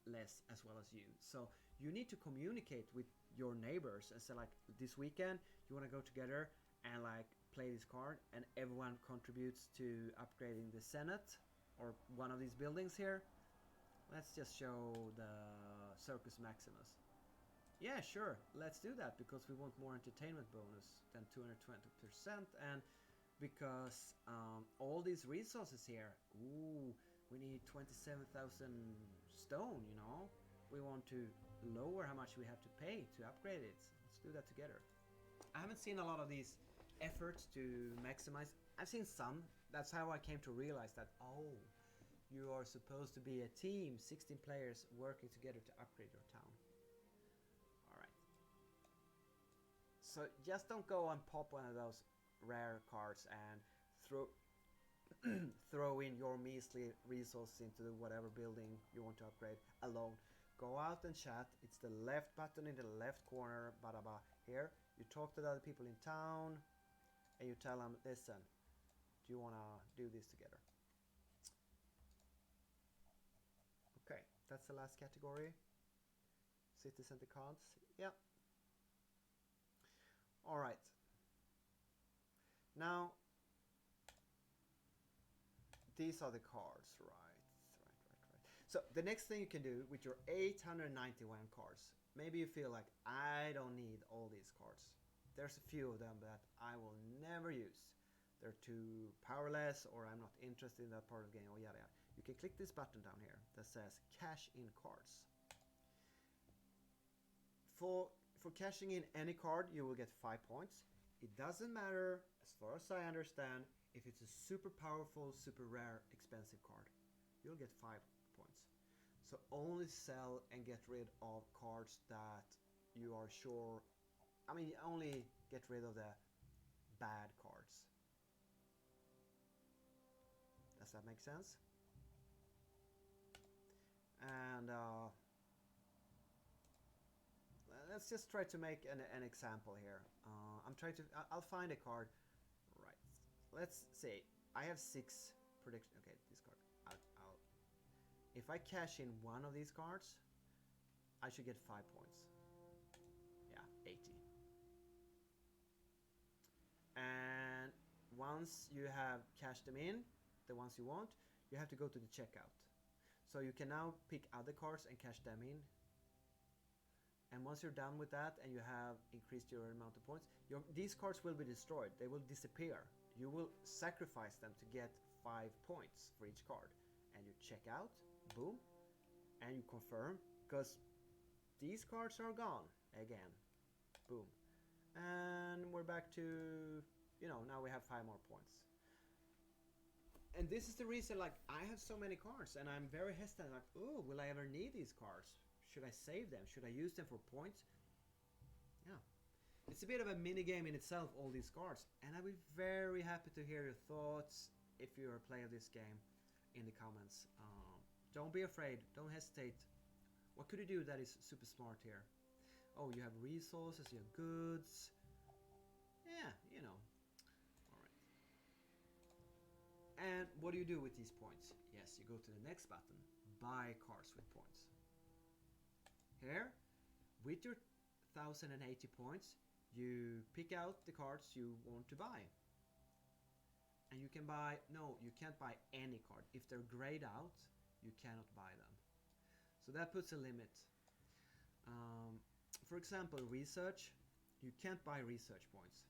less as well as you. So you need to communicate with your neighbors and say, like, this weekend you want to go together and like play this card, and everyone contributes to upgrading the Senate or one of these buildings here. Let's just show the Circus Maximus. Yeah, sure, let's do that, because we want more entertainment bonus than 220%, and because all these resources here, ooh, we need 27,000 stone, you know. We want to lower how much we have to pay to upgrade it. Let's do that together. I haven't seen a lot of these efforts to maximize. I've seen some. That's how I came to realize that, oh, you are supposed to be a team, 16 players working together to upgrade your town. Alright. So just don't go and pop one of those rare cards and throw in your measly resources into whatever building you want to upgrade alone. Go out and chat. It's the left button in the left corner, here. You talk to the other people in town and you tell them, listen, do you want to do this together? Okay, that's the last category. City center cards. Yeah. Alright. Now, these are the cards, right. So the next thing you can do with your 891 cards, maybe you feel like, I don't need all these cards. There's a few of them that I will never use. They're too powerless, or I'm not interested in that part of the game, or yada yada. You can click this button down here that says cash in cards. For cashing in any card, you will get 5 points. It doesn't matter, as far as I understand, if it's a super powerful, super rare, expensive card. You'll get 5 points. So only sell and get rid of cards that you are sure. I mean, only get rid of the bad cards. Does that make sense? And let's just try to make an example here. I'm trying to. I'll find a card. Right. Let's say I have 6 prediction. Okay, this card. If I cash in one of these cards, I should get 5 points. Yeah, 80. And once you have cashed them in, the ones you want, you have to go to the checkout. So you can now pick other cards and cash them in. And once you're done with that and you have increased your amount of points, these cards will be destroyed. They will disappear. You will sacrifice them to get 5 points for each card. And you check out, boom, and you confirm, because these cards are gone again. Boom. And we're back to, now we have 5 more points. And this is the reason, like, I have so many cards and I'm very hesitant, like, oh, will I ever need these cards? Should I save them? Should I use them for points? Yeah. It's a bit of a mini game in itself, all these cards. And I'll be very happy to hear your thoughts if you're a player of this game in the comments. Don't be afraid. Don't hesitate. What could you do that is super smart here? Oh, you have resources, you have goods. Yeah, Alright. And what do you do with these points? Yes, you go to the next button. Buy cards with points. Here, with your 1080 points, you pick out the cards you want to buy. And you can buy, no, you can't buy any card. If they're grayed out, you cannot buy them. So that puts a limit. For example, research, you can't buy research points.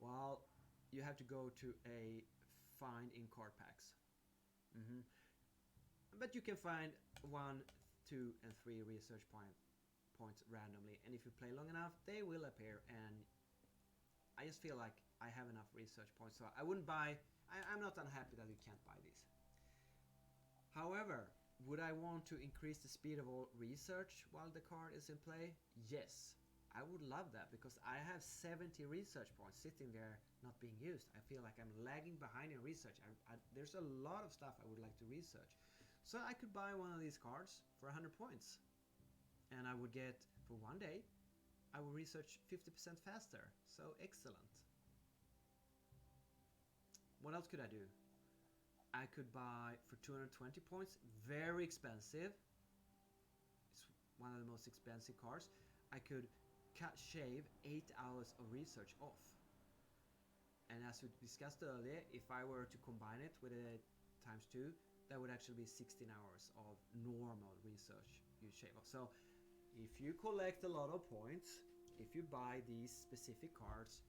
Well, you have to go to a find in card packs. But you can find 1, 2, and 3 research points randomly, and if you play long enough, they will appear. And I just feel like I have enough research points, so I wouldn't buy. I'm not unhappy that you can't buy these. However, would I want to increase the speed of all research while the card is in play? Yes, I would love that, because I have 70 research points sitting there not being used. I feel like I'm lagging behind in research. There's a lot of stuff I would like to research. So I could buy one of these cards for 100 points. And I would get, for one day, I will research 50% faster. So excellent. What else could I do? I could buy for 220 points, very expensive. It's one of the most expensive cards. I could shave 8 hours of research off. And as we discussed earlier, if I were to combine it with a ×2, that would actually be 16 hours of normal research you shave off. So if you collect a lot of points, if you buy these specific cards,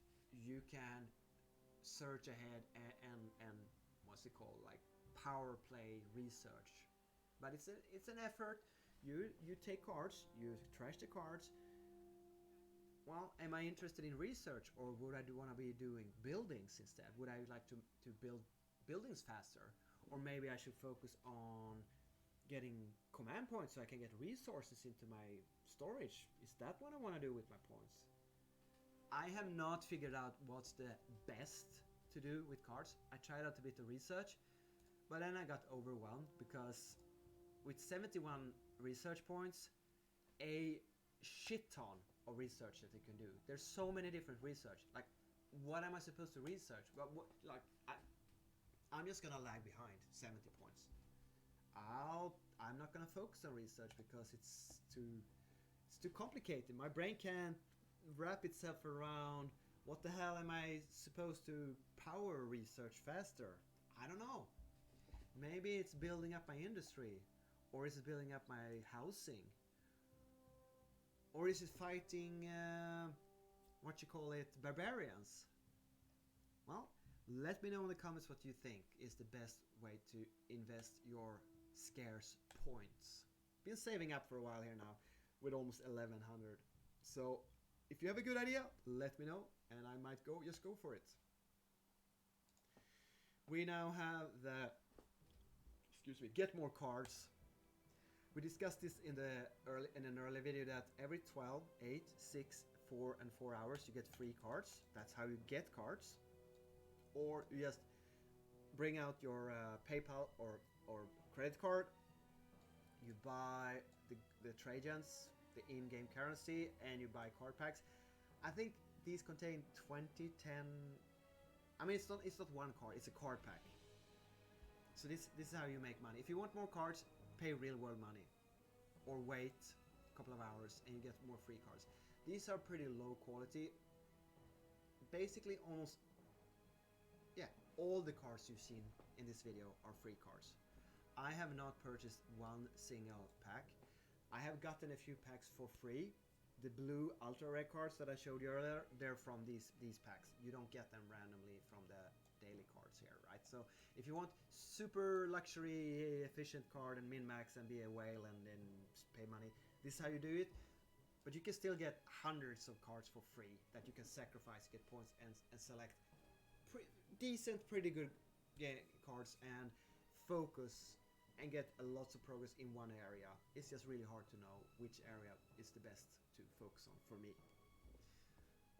you can search ahead and what's it called, like power play research. But it's an effort. You take cards, you trash the cards. Well, am I interested in research, or would I want to be doing buildings instead? Would I like to build buildings faster? Or maybe I should focus on getting command points so I can get resources into my storage. Is that what I want to do with my points? I have not figured out what's the best to do with cards. I tried out a bit of research, but then I got overwhelmed, because with 71 research points, a shit ton of research that you can do. There's so many different research. Like, what am I supposed to research? But I'm just gonna lag behind 70 points. I'm not gonna focus on research because it's too complicated. My brain can't wrap itself around what the hell am I supposed to power research faster. I don't know. Maybe it's building up my industry, or is it building up my housing, or is it fighting barbarians? Well, let me know in the comments what you think is the best way to invest your scarce points. Been saving up for a while here now with almost 1100. So if you have a good idea, let me know, and I might just go for it. We now have the, excuse me, get more cards. We discussed this in an early video that every 12, 8, 6, 4, and 4 hours you get free cards. That's how you get cards. Or you just bring out your PayPal or credit card. You buy the Trajans, the in-game currency, and you buy card packs. I think these contain 20, 10. I mean, it's not one card. It's a card pack. So this is how you make money. If you want more cards, pay real world money, or wait a couple of hours and you get more free cards. These are pretty low quality. Basically, almost, yeah, all the cards you've seen in this video are free cards. I have not purchased one single pack. I have gotten a few packs for free. The blue ultra rare cards that I showed you earlier, they're from these packs. You don't get them randomly from the daily cards here, right? So if you want super luxury efficient card and min-max and be a whale and then pay money, this is how you do it. But you can still get hundreds of cards for free that you can sacrifice, get points, and select pretty good cards and focus and get lots of progress in one area. It's just really hard to know which area is the best to focus on for me.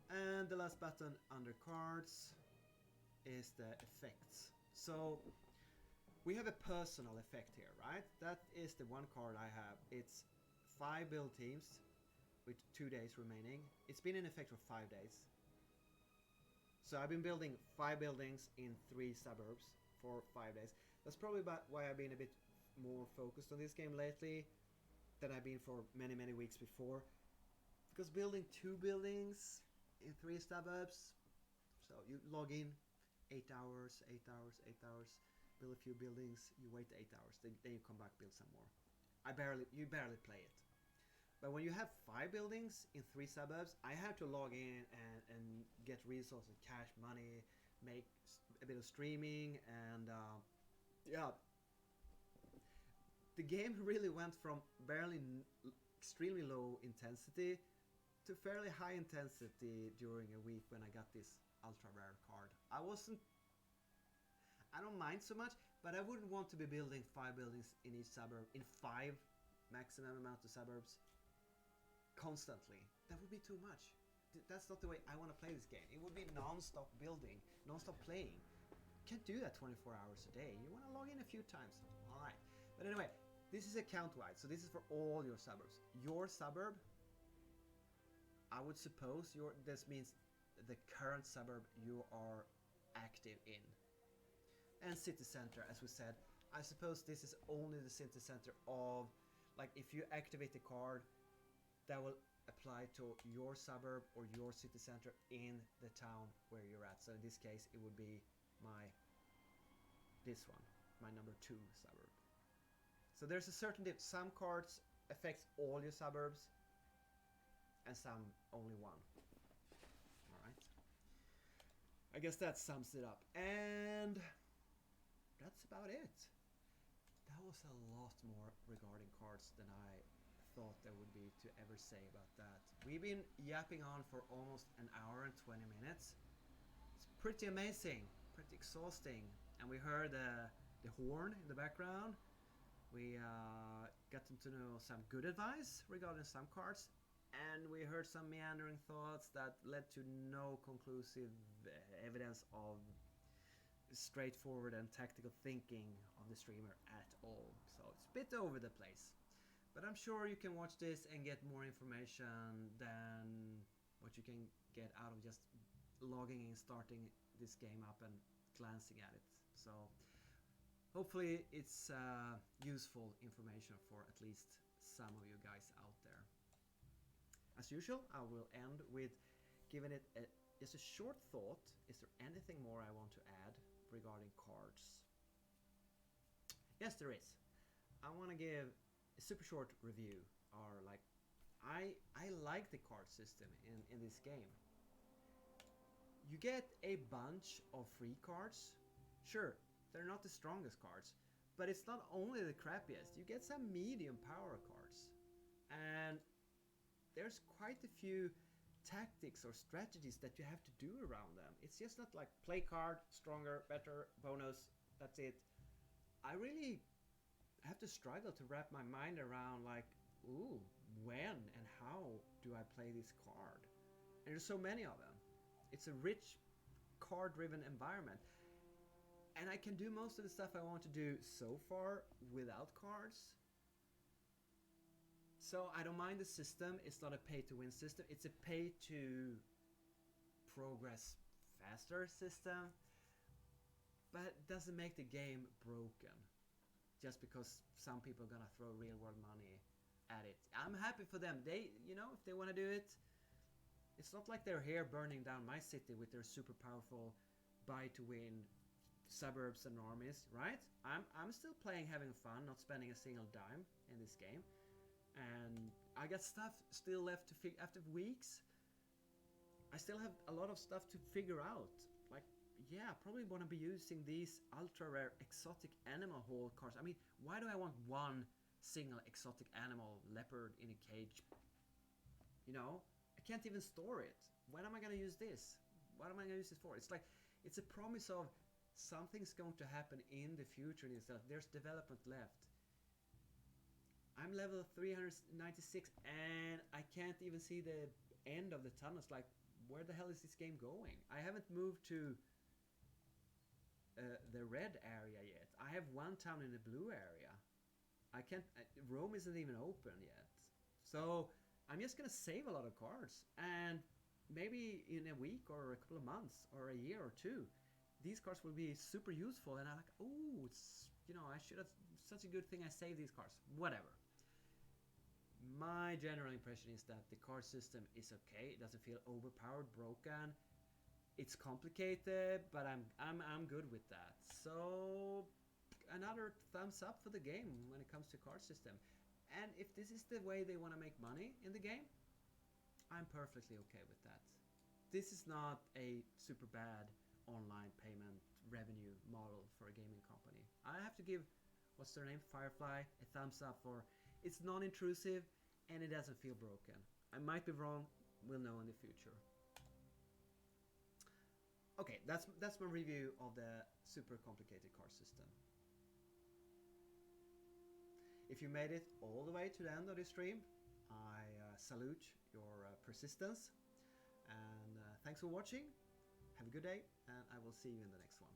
And the last button under cards is the effects. So we have a personal effect here, right? That is the one card I have. It's 5 build teams with 2 days remaining. It's been in effect for 5 days. So I've been building 5 buildings in 3 suburbs for 5 days. That's probably why I've been a bit more focused on this game lately than I've been for many weeks before. Because building 2 buildings in 3 suburbs, so you log in 8 hours, 8 hours, 8 hours, build a few buildings, you wait 8 hours, then you come back, build some more. You barely play it. But when you have 5 buildings in 3 suburbs, I have to log in and get resources, cash, money, make a bit of streaming, and yeah. The game really went from extremely low intensity to fairly high intensity during a week when I got this ultra rare card. I don't mind so much, but I wouldn't want to be building 5 buildings in each suburb, in 5 maximum amount of suburbs constantly. That would be too much. That's not the way I want to play this game. It would be non-stop building, non-stop playing. You can't do that 24 hours a day. You want to log in a few times. Alright. But anyway, this is account-wide, so this is for all your suburbs. Your suburb, I would suppose this means the current suburb you are active in. And city center, as we said, I suppose this is only the city center of, like, if you activate the card, that will apply to your suburb or your city center in the town where you're at. So in this case, it would be this one, my number 2 suburb. So there's a certain some cards affects all your suburbs and some only one. Alright. I guess that sums it up. And that's about it. That was a lot more regarding cards than I thought there would be to ever say about that. We've been yapping on for almost an hour and 20 minutes. It's pretty amazing, pretty exhausting. And we heard the horn in the background. We gotten to know some good advice regarding some cards, and we heard some meandering thoughts that led to no conclusive evidence of straightforward and tactical thinking of the streamer at all. So it's a bit over the place. But I'm sure you can watch this and get more information than what you can get out of just logging in, starting this game up and glancing at it. So hopefully it's useful information for at least some of you guys out there. As usual, I will end with giving it just a short thought. Is there anything more I want to add regarding cards? Yes, there is. I want to give a super short review. Or like, I like the card system in this game. You get a bunch of free cards. Sure, they're not the strongest cards, but it's not only the crappiest. You get some medium power cards, and there's quite a few tactics or strategies that you have to do around them. It's just not like play card, stronger, better, bonus, that's it. I really have to struggle to wrap my mind around like, ooh, when and how do I play this card? And there's so many of them. It's a rich card-driven environment. And I can do most of the stuff I want to do so far without cards. So I don't mind the system. It's not a pay-to-win system. It's a pay-to-progress faster system. But it doesn't make the game broken. Just because some people are gonna throw real-world money at it. I'm happy for them. They, if they want to do it, it's not like they're here burning down my city with their super powerful buy-to-win suburbs and armies, right? I'm still playing, having fun, not spending a single dime in this game. And I got stuff still left to figure after weeks. I still have a lot of stuff to figure out. Like, yeah, probably want to be using these ultra rare exotic animal hall cards. I mean, why do I want one single exotic animal leopard in a cage? I can't even store it. When am I going to use this? What am I going to use this for? It's like, it's a promise of something's going to happen in the future in itself. There's development left. I'm level 396 and I can't even see the end of the tunnel. It's like, where the hell is this game going? I haven't moved to the red area yet. I have one town in the blue area. I can't. Rome isn't even open yet. So I'm just gonna save a lot of cards, and maybe in a week or a couple of months or a year or two, these cards will be super useful. And I'm like, oh, it's I should have. Such a good thing I saved these cards. Whatever. My general impression is that the card system is okay. It doesn't feel overpowered, broken. It's complicated, but I'm good with that. So another thumbs up for the game when it comes to card system. And if this is the way they want to make money in the game, I'm perfectly okay with that. This is not a super bad online payment revenue model for a gaming company. I have to give, what's their name, Firefly, a thumbs up for it's non-intrusive and it doesn't feel broken. I might be wrong, we'll know in the future. Okay, that's my review of the super complicated card system. If you made it all the way to the end of this stream, I salute your persistence. And thanks for watching. Have a good day, and I will see you in the next one.